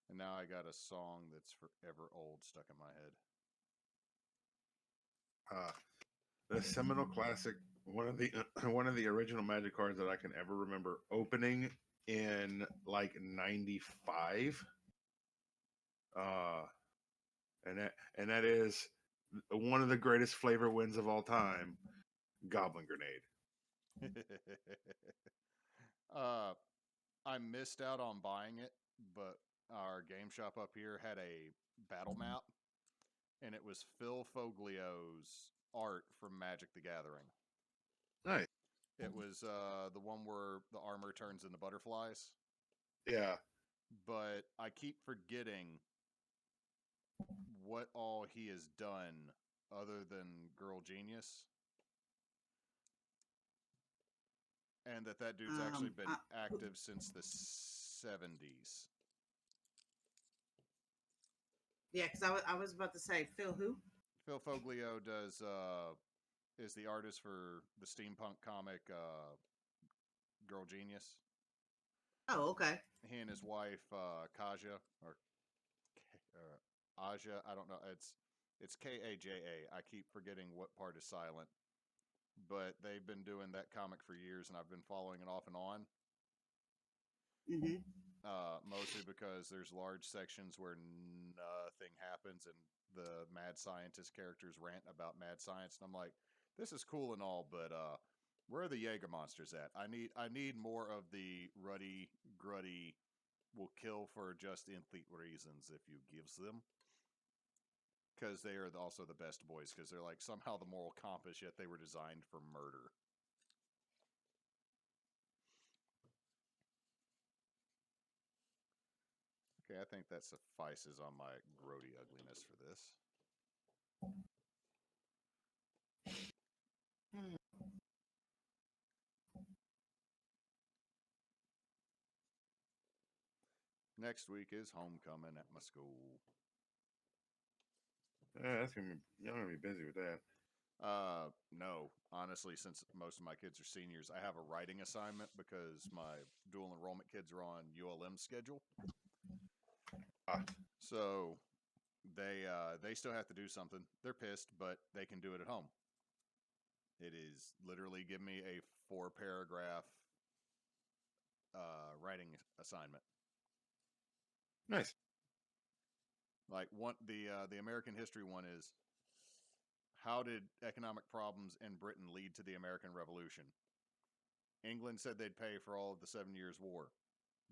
And now I got a song that's forever old stuck in my head. Uh, the Seminole Classic, one of the one of the original Magic cards that I can ever remember opening in like '95. Uh, and that is one of the greatest flavor wins of all time, Goblin Grenade. uh, I missed out on buying it, but our game shop up here had a battle map, and it was Phil Foglio's art from Magic the Gathering. Nice. It was the one where the armor turns into butterflies. Yeah. But I keep forgetting what all he has done other than Girl Genius. And that dude's actually been active since the 70s. Yeah, because I was about to say Phil who? Phil Foglio is the artist for the steampunk comic Girl Genius. Oh, okay. He and his wife Kaja or Aja, I don't know. It's Kaja. I keep forgetting what part is silent, but they've been doing that comic for years, and I've been following it off and on. Mm-hmm. Mostly because there's large sections where nothing happens, and the mad scientist characters rant about mad science, and I'm like, this is cool and all, but where are the Jaeger monsters at? I need more of the ruddy, gruddy, will kill for just intellect reasons if you gives them. Because they are also the best boys, because they're like somehow the moral compass, yet they were designed for murder. Okay, I think that suffices on my grody ugliness for this. Next week is homecoming at my school. Yeah, that's gonna be, you're gonna be busy with that. No, honestly, since most of my kids are seniors, I have a writing assignment because my dual enrollment kids are on ULM schedule. Ah, So they still have to do something. They're pissed, but they can do it at home. It is literally give me a 4-paragraph writing assignment. nice. Like the American history one is, how did economic problems in Britain lead to the American Revolution? England said they'd pay for all of the 7 Years' War.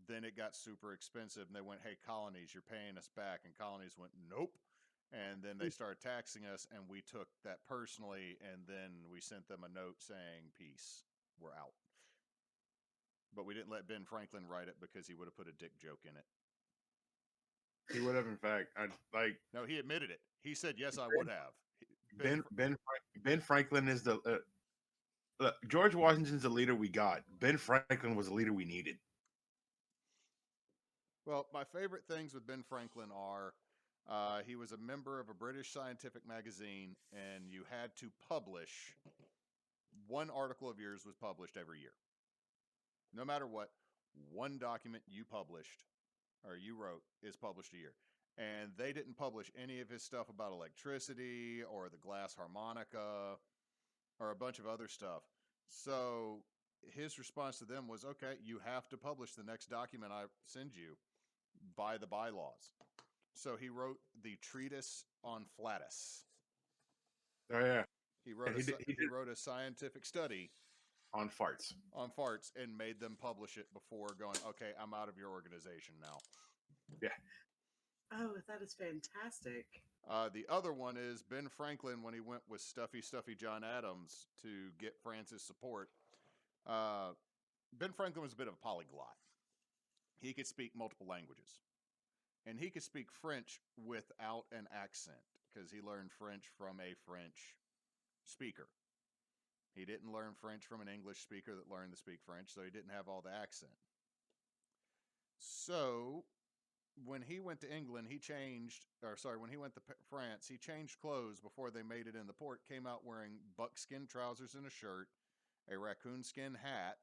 Then it got super expensive, and they went, hey, colonies, you're paying us back. And colonies went, nope. And then they started taxing us, and we took that personally, and then we sent them a note saying, peace, we're out. But we didn't let Ben Franklin write it because he would have put a dick joke in it. He would have, in fact. I like. No, he admitted it. He said, yes, I would have. Ben Franklin is the George Washington's the leader we got. Ben Franklin was the leader we needed. Well, my favorite things with Ben Franklin are he was a member of a British scientific magazine, and you had to publish one article of yours was published every year. No matter what, one document you published or you wrote is published a year. And they didn't publish any of his stuff about electricity or the glass harmonica or a bunch of other stuff. So his response to them was, okay, you have to publish the next document I send you by the bylaws. So he wrote the treatise on flatus. Oh yeah, He wrote and he wrote a scientific study on farts. on farts and made them publish it before going, okay, I'm out of your organization now. Yeah. Oh, that is fantastic. The other one is Ben Franklin when he went with Stuffy John Adams to get France's support. Ben Franklin was a bit of a polyglot. He could speak multiple languages. And he could speak French without an accent because he learned French from a French speaker. He didn't learn French from an English speaker that learned to speak French, so he didn't have all the accent. So when he went to England, when he went to France, he changed clothes before they made it in the port, came out wearing buckskin trousers and a shirt, a raccoon skin hat,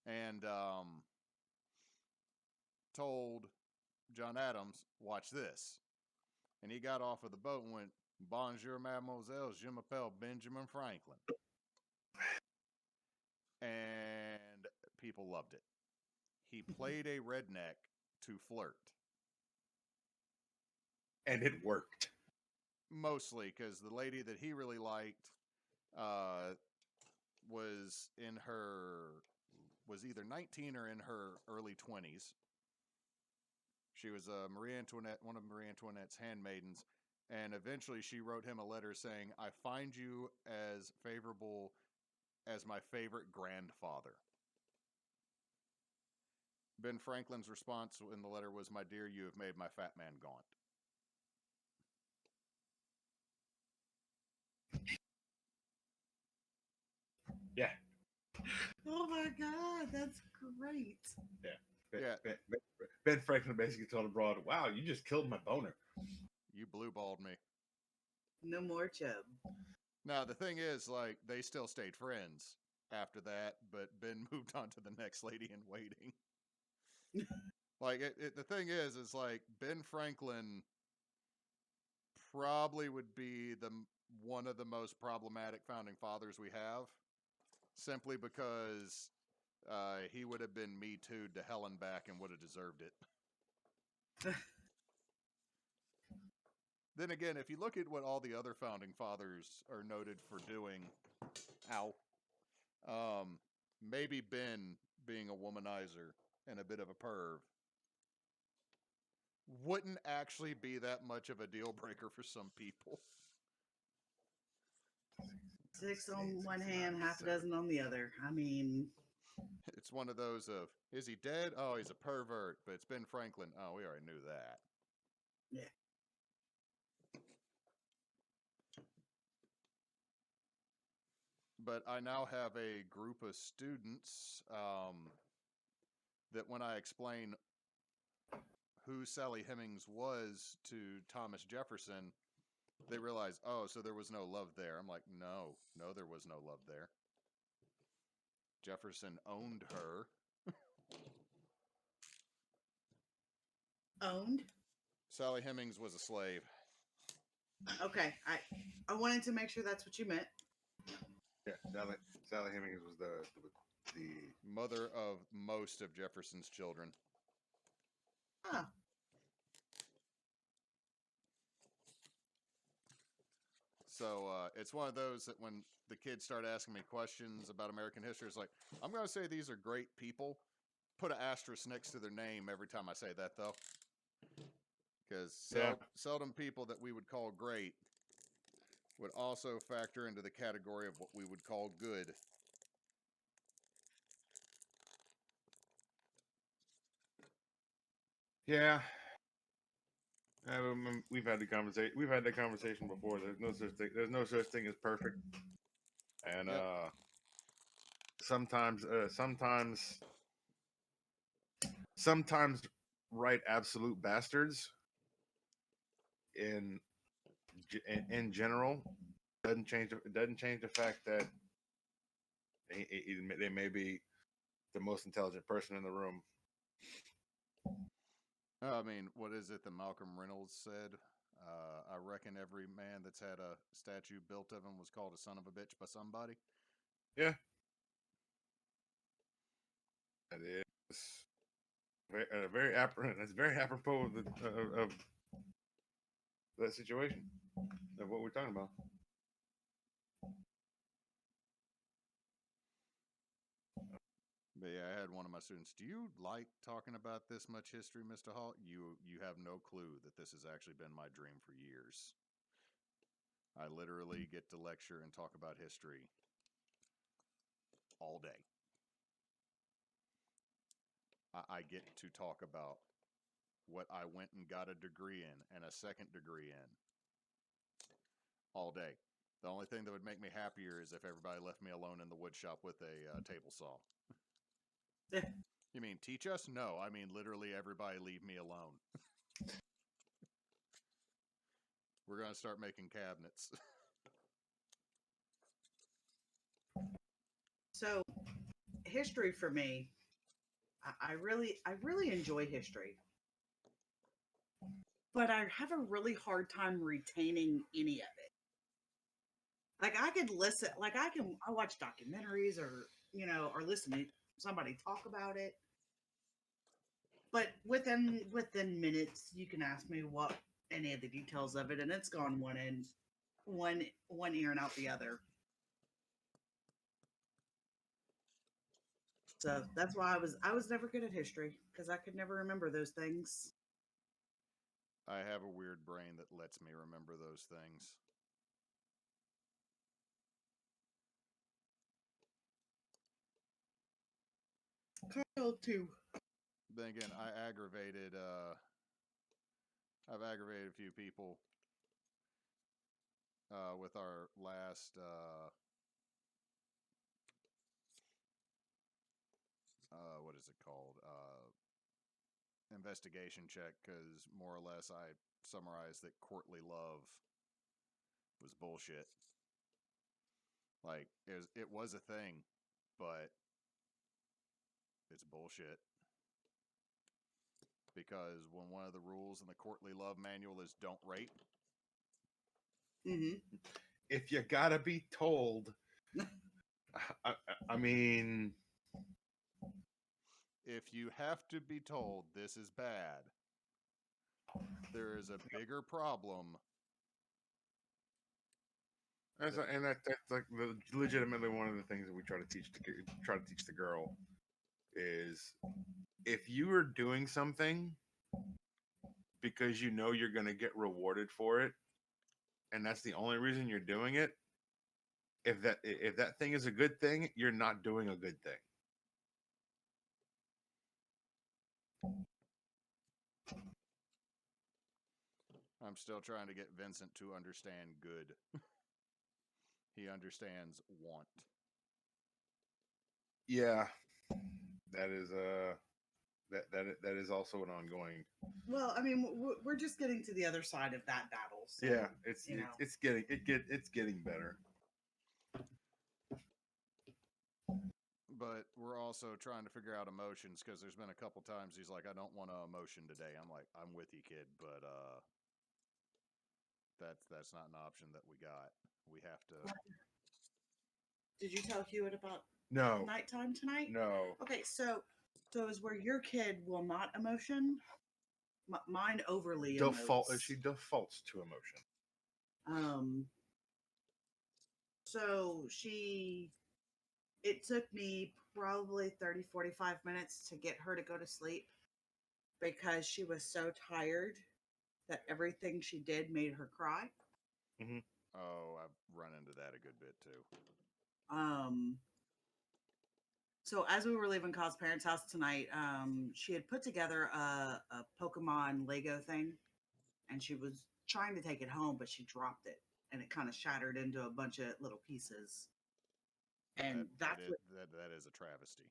and told John Adams, watch this. And he got off of the boat and went, Bonjour, mademoiselle, je m'appelle Benjamin Franklin. And people loved it. He played a redneck to flirt. And it worked. Mostly because the lady that he really liked uh, was in her was either 19 or in her early 20s. She was Marie Antoinette, one of Marie Antoinette's handmaidens, and eventually she wrote him a letter saying, "I find you as favorable as my favorite grandfather." Ben Franklin's response in the letter was, "My dear, you have made my fat man gaunt." Yeah. Oh my God, that's great. Yeah, Ben Franklin basically told the broad, "Wow, you just killed my boner." you blue balled me. No more chub. Now the thing is, like, they still stayed friends after that, but Ben moved on to the next lady in waiting. Like, the thing is like Ben Franklin probably would be the one of the most problematic founding fathers we have, simply because he would have been Me Too'd to hell and back and would have deserved it. Then again, if you look at what all the other founding fathers are noted for doing, ow, maybe Ben being a womanizer and a bit of a perv wouldn't actually be that much of a deal breaker for some people. Six on one hand, half a dozen on the other. I mean, It's one of those of, is he dead? Oh, he's a pervert, but it's Ben Franklin. Oh, we already knew that. yeah. But I now have a group of students that when I explain who Sally Hemings was to Thomas Jefferson, they realize, oh, so there was no love there. I'm like, no, there was no love there. Jefferson owned her. Owned. Sally Hemings was a slave. Okay, I wanted to make sure that's what you meant. Yeah, Sally Hemings was the Mother of most of Jefferson's children. Ah, So it's one of those that when the kids start asking me questions about American history, it's like, I'm going to say these are great people. Put an asterisk next to their name every time I say that, though. Because yeah. seldom people that we would call great would also factor into the category of what we would call good. Yeah. We've had the conversation. We've had that conversation before. There's no such thing. There's no such thing as perfect. And Yep. sometimes right absolute bastards in in general doesn't change the fact that they may be the most intelligent person in the room. I mean, what is it that Malcolm Reynolds said? I reckon every man that's had a statue built of him was called a son of a bitch by somebody. Yeah, that is That's very apropos of that situation of what we're talking about. But yeah, I had one of my students. Do you like talking about this much history, Mr. Hall? You have no clue that this has actually been my dream for years. I literally get to lecture and talk about history all day. I get to talk about what I went and got a degree in and a second degree in all day. The only thing that would make me happier is if everybody left me alone in the wood shop with a table saw. You mean teach us? No, I mean literally everybody leave me alone. We're going to start making cabinets. so history for me, I really enjoy history. but I have a really hard time retaining any of it. Like I could listen, like I watch documentaries or or listen to somebody talk about it, but within minutes you can ask me what any of the details of it, and it's gone one ear and out the other. So that's why I was never good at history because I could never remember those things. I have a weird brain that lets me remember those things. Kyle too. Then again, I've aggravated a few people with our last what is it called, investigation check, because more or less I summarized that courtly love was bullshit. Like it was a thing, but it's bullshit. Because when one of the rules in the courtly love manual is don't rape, Hmm. If you gotta be told, I, I mean, if you have to be told this is bad, there is a bigger problem. that's like legitimately one of the things that we try to teach the girl is if you are doing something because you know you're going to get rewarded for it, and that's the only reason you're doing it. If that thing is a good thing, you're not doing a good thing. I'm still trying to get Vincent to understand good. He understands want. Yeah, that is that is also an ongoing. Well, I mean, we're just getting to the other side of that battle. So, Yeah, you know, it's getting better. But we're also trying to figure out emotions because there's been a couple times he's like, I don't want an emotion today. I'm like, I'm with you, kid, but that's not an option that we got. We have to. did you tell Hewitt about No, nighttime tonight? no, Okay, so is where your kid will not emotion, mine overly she emotes. defaults to emotion. Um, so it took me probably 30-45 minutes to get her to go to sleep because she was so tired that everything she did made her cry. Hmm. Oh, I've run into that a good bit too. Um, so as we were leaving Kyle's parents' house tonight, she had put together a Pokemon Lego thing, and she was trying to take it home, but she dropped it, and it kind of shattered into a bunch of little pieces. And that's what That is a travesty.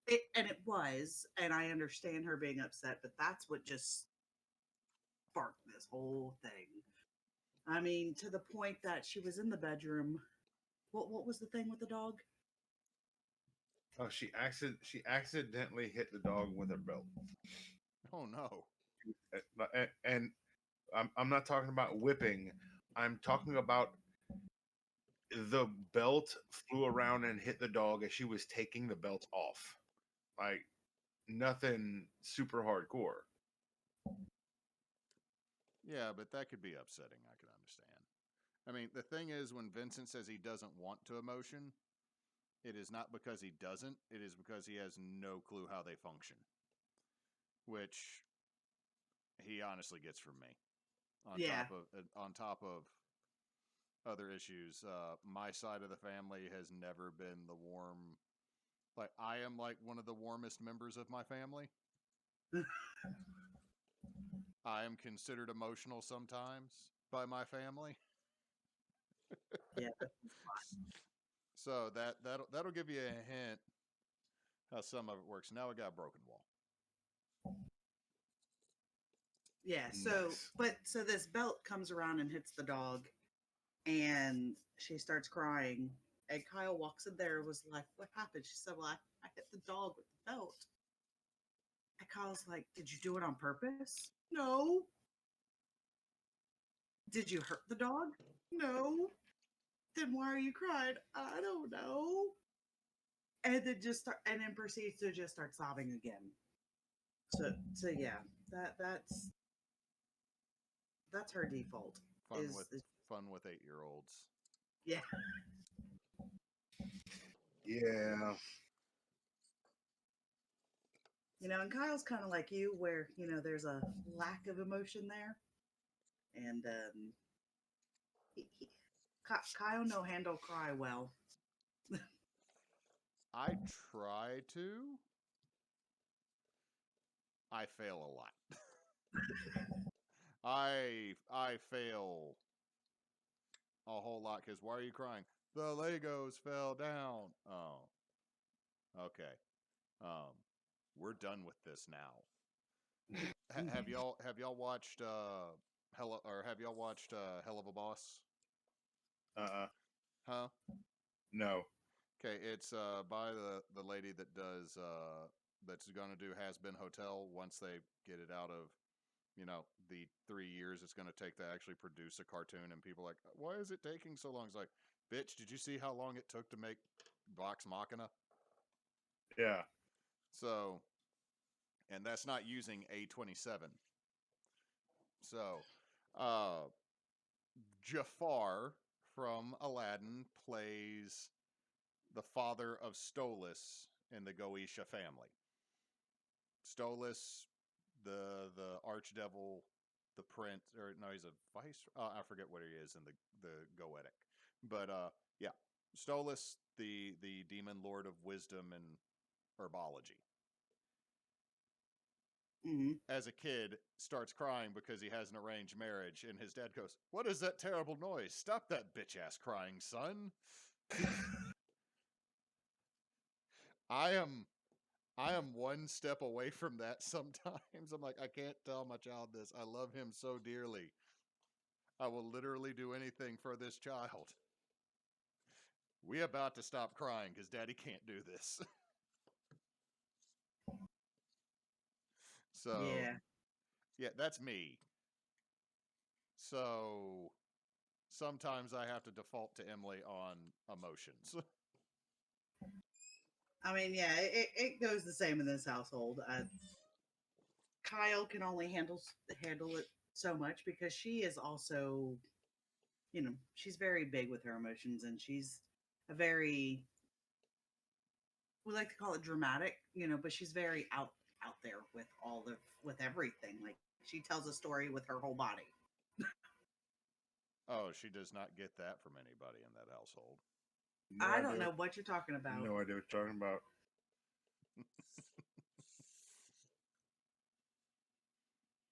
it was. And I understand her being upset, but that's what just sparked this whole thing. I mean, to the point that she was in the bedroom. What was the thing with the dog? Oh, she accidentally hit the dog with her belt. Oh no. And I'm not talking about whipping. I'm talking about the belt flew around and hit the dog as she was taking the belt off. Like nothing super hardcore. Yeah, but that could be upsetting. I can understand. I mean, the thing is, when Vincent says he doesn't want to emotion, it is not because he doesn't. It is because he has no clue how they function, which he honestly gets from me. Yeah. On top of other issues, my side of the family has never been the warm. Like I am like one of the warmest members of my family. I am considered emotional sometimes by my family. Yeah. So that'll give you a hint how some of it works. Now we got a broken wall. Yeah. Nice. So this belt comes around and hits the dog, and she starts crying. And Kyle walks in there and was like, "What happened?" She said, "Well, I hit the dog with the belt." And Kyle's like, "Did you do it on purpose?" No. Did you hurt the dog? No. Then why are you crying? I don't know. And then and then proceeds to just start sobbing again. So yeah, that's her default. Fun with Is fun with 8-year-olds. yeah. Yeah. And Kyle's kind of like you, where there's a lack of emotion there, and Kyle no handle cry well. I try to. I fail a lot. I fail a whole lot because why are you crying? The Legos fell down. Oh, okay. Um, we're done with this now. Have y'all watched have y'all watched Hell of a Boss? Uh. Huh? No. Okay, it's by the lady that does that's gonna do Has Been Hotel once they get it out of the 3 years it's gonna take to actually produce a cartoon, and people are like, why is it taking so long? It's like, bitch, did you see how long it took to make Vox Machina? Yeah. So, and that's not using A27. So, uh, Jafar from Aladdin plays the father of Stolas in the Goetia family. Stolas, the archdevil, the prince, or no, he's a vice. I forget what he is in the Goetic, but yeah, Stolas, the demon lord of wisdom and herbology. Mm-hmm. As a kid, starts crying because he has an arranged marriage, and his dad goes, "What is that terrible noise? Stop that bitch ass crying, son." I am I am one step away from that sometimes. I'm like, I can't tell my child this. I love him so dearly. I will literally do anything for this child. We about to stop crying because daddy can't do this. So, Yeah. yeah, that's me. So, sometimes I have to default to Emily on emotions. I mean, yeah, it goes the same in this household. Kyle can only handle it so much because she is also, she's very big with her emotions, and she's a very, we like to call it dramatic, but she's very out there with with everything. Like, she tells a story with her whole body. Oh, she does not get that from anybody in that household. No I don't idea. know what you're talking about. No idea what you're talking about.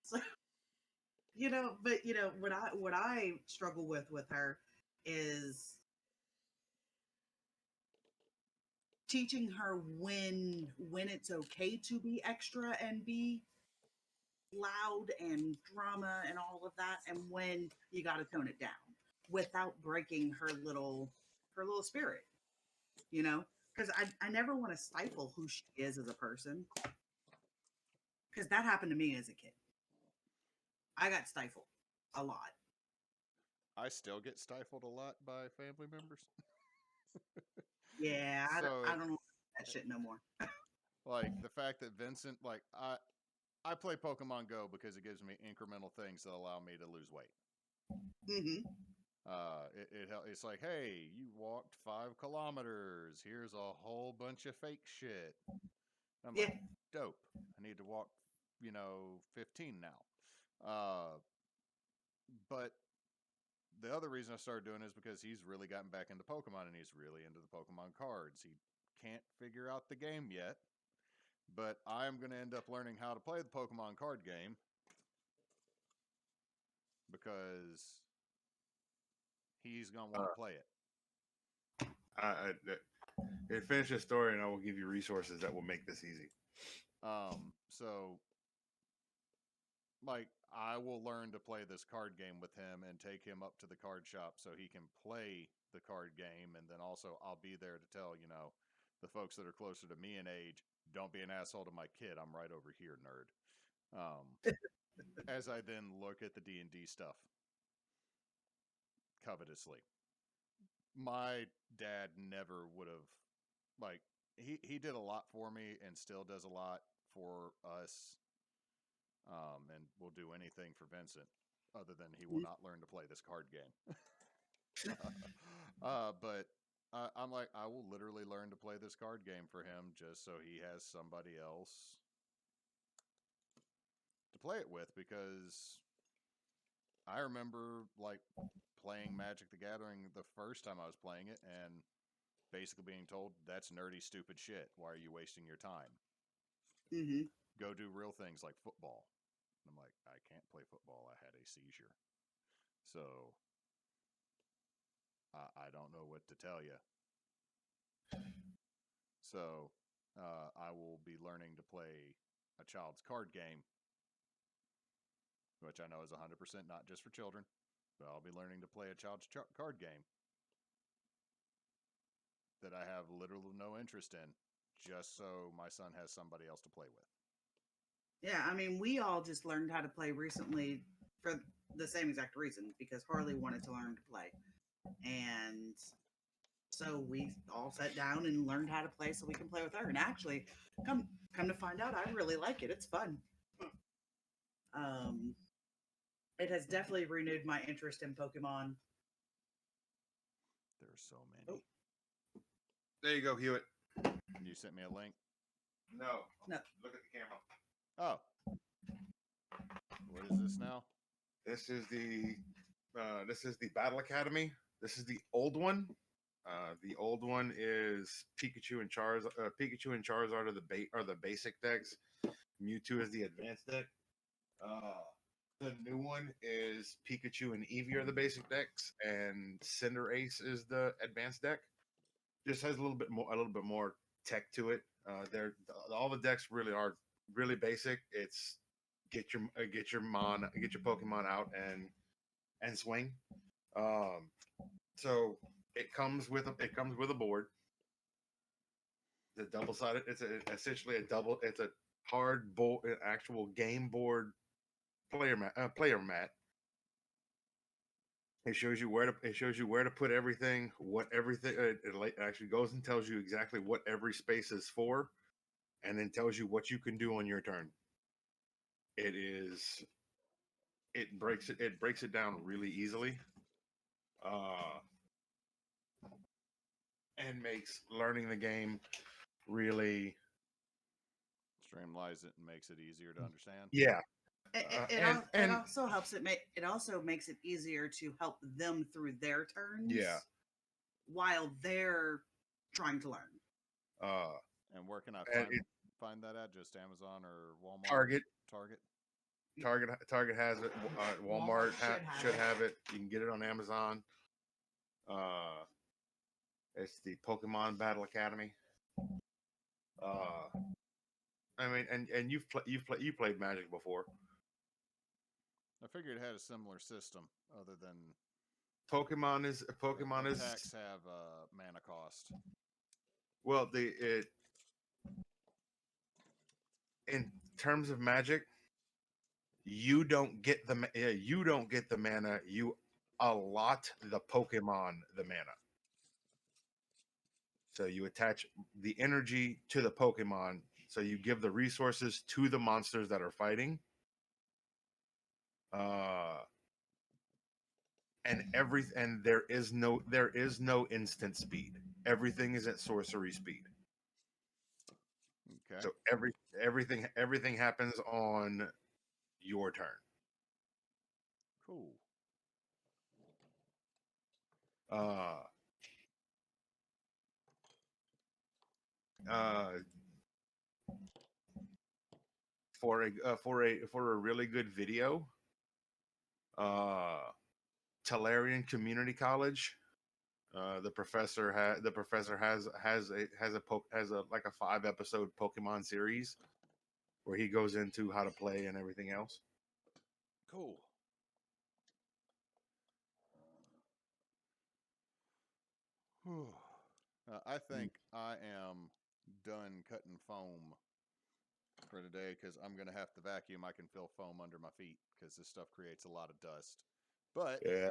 So, but what I struggle with her is teaching her when it's okay to be extra and be loud and drama and all of that, and when you got to tone it down without breaking her little spirit, because I never want to stifle who she is as a person, because that happened to me as a kid. I got stifled a lot. I still get stifled a lot by family members. Yeah, I don't, So, I don't know that shit no more. like the fact that Vincent, like I play Pokemon Go because it gives me incremental things that allow me to lose weight. Hmm. It's like, hey, you walked 5 kilometers. Here's a whole bunch of fake shit. I'm Yeah. like, dope. I need to walk, 15 now. But the other reason I started doing it is because he's really gotten back into Pokemon and he's really into the Pokemon cards. He can't figure out the game yet, but I'm going to end up learning how to play the Pokemon card game because he's going to want Uh, to play it. finish the story, and I will give you resources that will make this easy. So like I will learn to play this card game with him and take him up to the card shop so he can play the card game, and then also I'll be there to tell, the folks that are closer to me in age, don't be an asshole to my kid. I'm right over here, nerd. As I then look at the D&D stuff. covetously. My dad never would have, like, he did a lot for me and still does a lot for us, and will do anything for Vincent, other than he will not learn to play this card game. But I'm like, I will literally learn to play this card game for him just so he has somebody else to play it with, because I remember like playing Magic the Gathering the first time I was playing it and basically being told, that's nerdy, stupid shit. Why are you wasting your time? Mm-hmm. Go do real things like football. And I'm like, I can't play football. I had a seizure. So I don't know what to tell you. So I will be learning to play a child's card game, which I know is 100% not just for children, but I'll be learning to play a child's card game that I have literally no interest in, just so my son has somebody else to play with. Yeah, I mean, we all just learned how to play recently for the same exact reason because Harley wanted to learn to play, and so we all sat down and learned how to play so we can play with her. And actually, come to find out, I really like it. It's fun. Um, it has definitely renewed my interest in Pokemon. There's so many. Oh. There you go, Hewitt. You sent me a link? No. No. Look at the camera. Oh. What is this now? This is the Battle Academy. This is the old one. The old one is Pikachu and Charizard are the basic decks. Mewtwo is the advanced deck. The new one is Pikachu and Eevee are the basic decks, and Cinderace is the advanced deck. Just has a little bit more tech to it. They're all the decks really are really basic. It's get your Pokemon out and swing. So it comes with a board. The double sided. Essentially a double. It's a hard board, an actual game board player mat. It shows you where to put everything. What everything. It actually goes and tells you exactly what every space is for, and then tells you what you can do on your turn. It breaks it down really easily. And makes learning the game really Streamlines it and makes it easier to understand. yeah. It also helps it also makes it easier to help them through their turns. Yeah. While they're trying to learn. And where can I find that at? Just Amazon or Walmart? Target. Target has it. Walmart should have it. You can get it on Amazon. It's the Pokemon Battle Academy. I mean, and you've played Magic before. I figured it had a similar system, other than Pokemon attacks have mana cost. Well, in terms of Magic, you don't get the mana. You allot the Pokemon the mana. So you attach the energy to the Pokemon. So you give the resources to the monsters that are fighting. And there is no instant speed. Everything is at sorcery speed. Okay. So everything happens on your turn. Cool. For a really good video, Talarian Community College. The professor has a like a 5-episode Pokemon series where he goes into how to play and everything else. Cool. I think I am done cutting foam for today because I'm going to have to vacuum. I can feel foam under my feet because this stuff creates a lot of dust. But Yeah.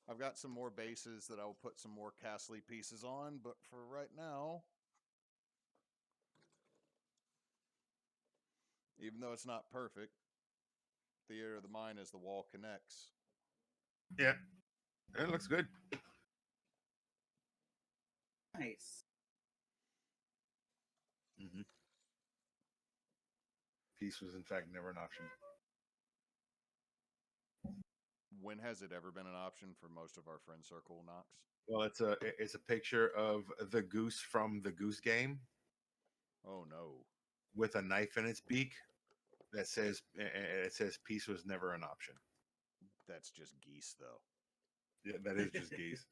I've got some more bases that I will put some more Castle pieces on, but for right now, even though it's not perfect, theater of the mind as the wall connects. Yeah, it looks good. Nice. Mm-hmm. Peace was in fact never an option. When has it ever been an option for most of our friend circle, Knox? Well, it's a picture of the goose from the Goose Game Oh no, with a knife in its beak that says it says peace was never an option. that's just geese, though. Yeah, that is just geese.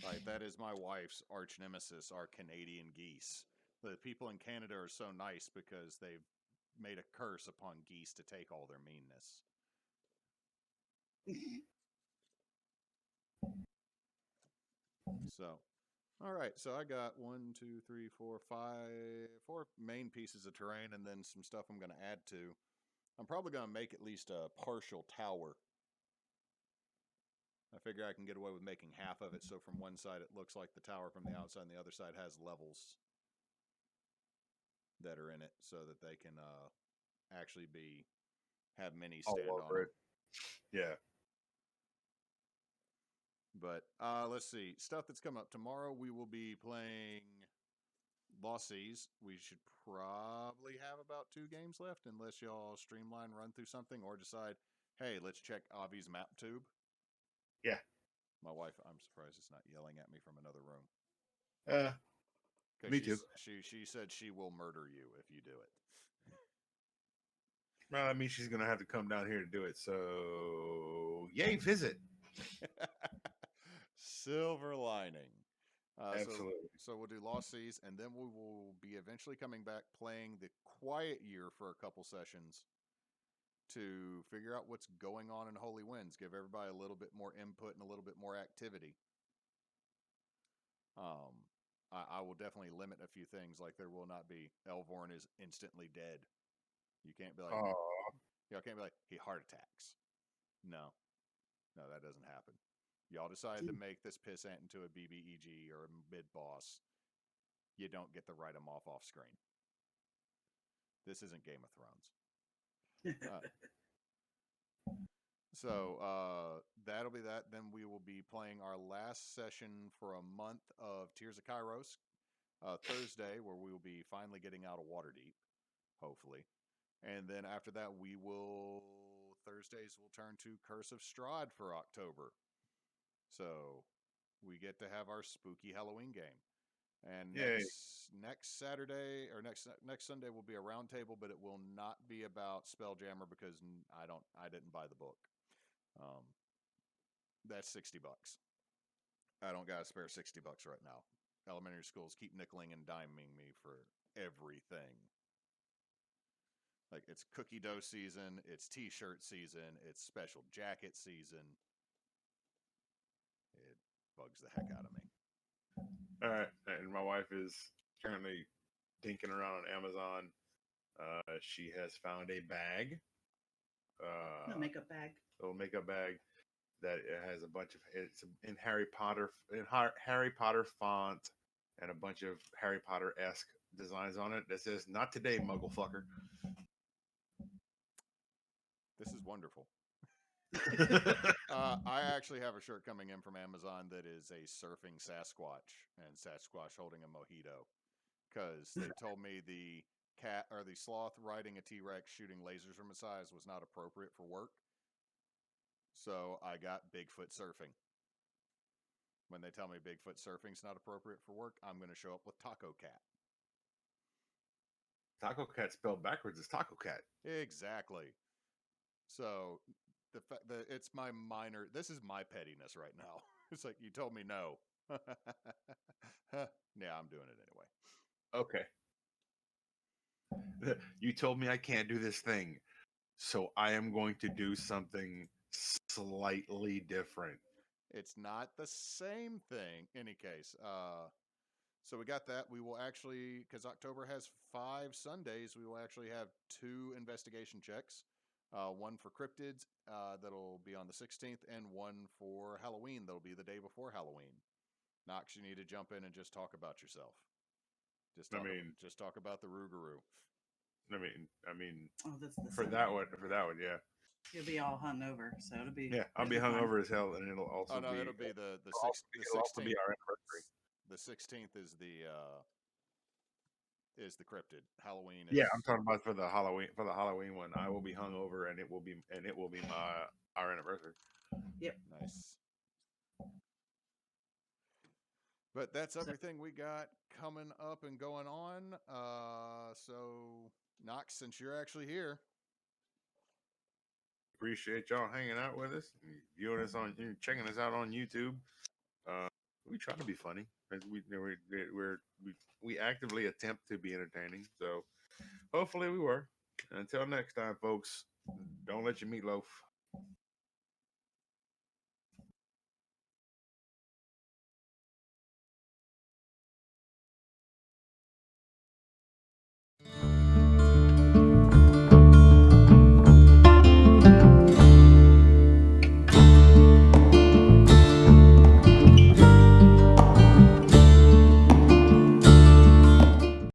Like, that is my wife's arch nemesis, our Canadian geese. The people in Canada are so nice because they've made a curse upon geese to take all their meanness. So, all right. So I got 4 main pieces of terrain, and then some stuff I'm going to add to. I'm probably going to make at least a partial tower. I figure I can get away with making half of it, so from one side it looks like the tower from the outside, and the other side has levels that are in it, so that they can actually have many All stand on over them. it. Yeah. But let's see. Stuff that's coming up tomorrow, we will be playing Lost Seas. We should probably have about 2 games left, unless y'all streamline, run through something, or decide, hey, let's check Avi's map tube. Yeah. My wife, I'm surprised it's not yelling at me from another room. Me too. She said she will murder you if you do it. Well, that means she's gonna have to come down here to do it. So, yay, visit. Silver lining. Absolutely. So we'll do Lost Seas, and then we will be eventually coming back playing the Quiet Year for a couple sessions to figure out what's going on in Holy Winds, give everybody a little bit more input and a little bit more activity. I will definitely limit a few things, like there will not be Elvorn is instantly dead. You can't be like, Oh, y'all can't be like, he heart attacks. No, that doesn't happen. Y'all decided to make this pissant into a BBEG or a mid boss. You don't get to write him off screen. This isn't Game of Thrones. So that'll be that. Then we will be playing our last session for a month of Tears of Kairos, Thursday, where we will be finally getting out of Waterdeep, hopefully. And then after that, Thursdays will turn to Curse of Strahd for October. So we get to have our spooky Halloween game. And yay. next Saturday or next Sunday will be a roundtable, but it will not be about Spelljammer because I didn't buy the book. That's $60. I don't got to spare $60 right now. Elementary schools keep nickeling and diming me for everything. Like, it's cookie dough season, it's t-shirt season, it's special jacket season. It bugs the heck out of me. All right. And my wife is currently dinking around on Amazon. She has found a bag. No makeup bag. Little makeup bag that it has a bunch of it's in Harry Potter font and a bunch of Harry Potter-esque designs on it that says "Not today, Muggle fucker." This is wonderful. I actually have a shirt coming in from Amazon that is a surfing Sasquatch and Sasquatch holding a mojito, because they told me the cat or the sloth riding a T-Rex shooting lasers from its eyes was not appropriate for work. So I got Bigfoot surfing. When they tell me Bigfoot surfing's not appropriate for work, I'm going to show up with Taco Cat. Taco Cat spelled backwards is Taco Cat. Exactly. So the fact that it's my minor, this is my pettiness right now. It's like, you told me no. Yeah, I'm doing it anyway. Okay. You told me I can't do this thing, so I am going to do something slightly different. It's not the same thing. Any case, so we got that. We will actually, because October has 5 Sundays, we will actually have 2 investigation checks. one for cryptids that'll be on the 16th, and one for Halloween that'll be the day before Halloween. Knox, you need to jump in and just talk about yourself. I mean, Just talk about the Rougarou. I mean, Oh, that's the for Sunday. that one, yeah, You'll be all hungover, so it'll be yeah. I'll it'll be be fun. hungover as hell, and it'll also Oh no, be it'll be the it'll also 16th. be our anniversary. The 16th is the cryptid. Halloween Yeah, is I'm talking about for the Halloween one. I will be hungover, and it will be our anniversary. Yep. nice. But that's everything we got coming up and going on. So Knox, since you're actually here, Appreciate y'all hanging out with us, viewing us checking us out on YouTube. Uh, we try to be funny, as we actively attempt to be entertaining. So hopefully we were. Until next time, folks, don't let your meatloaf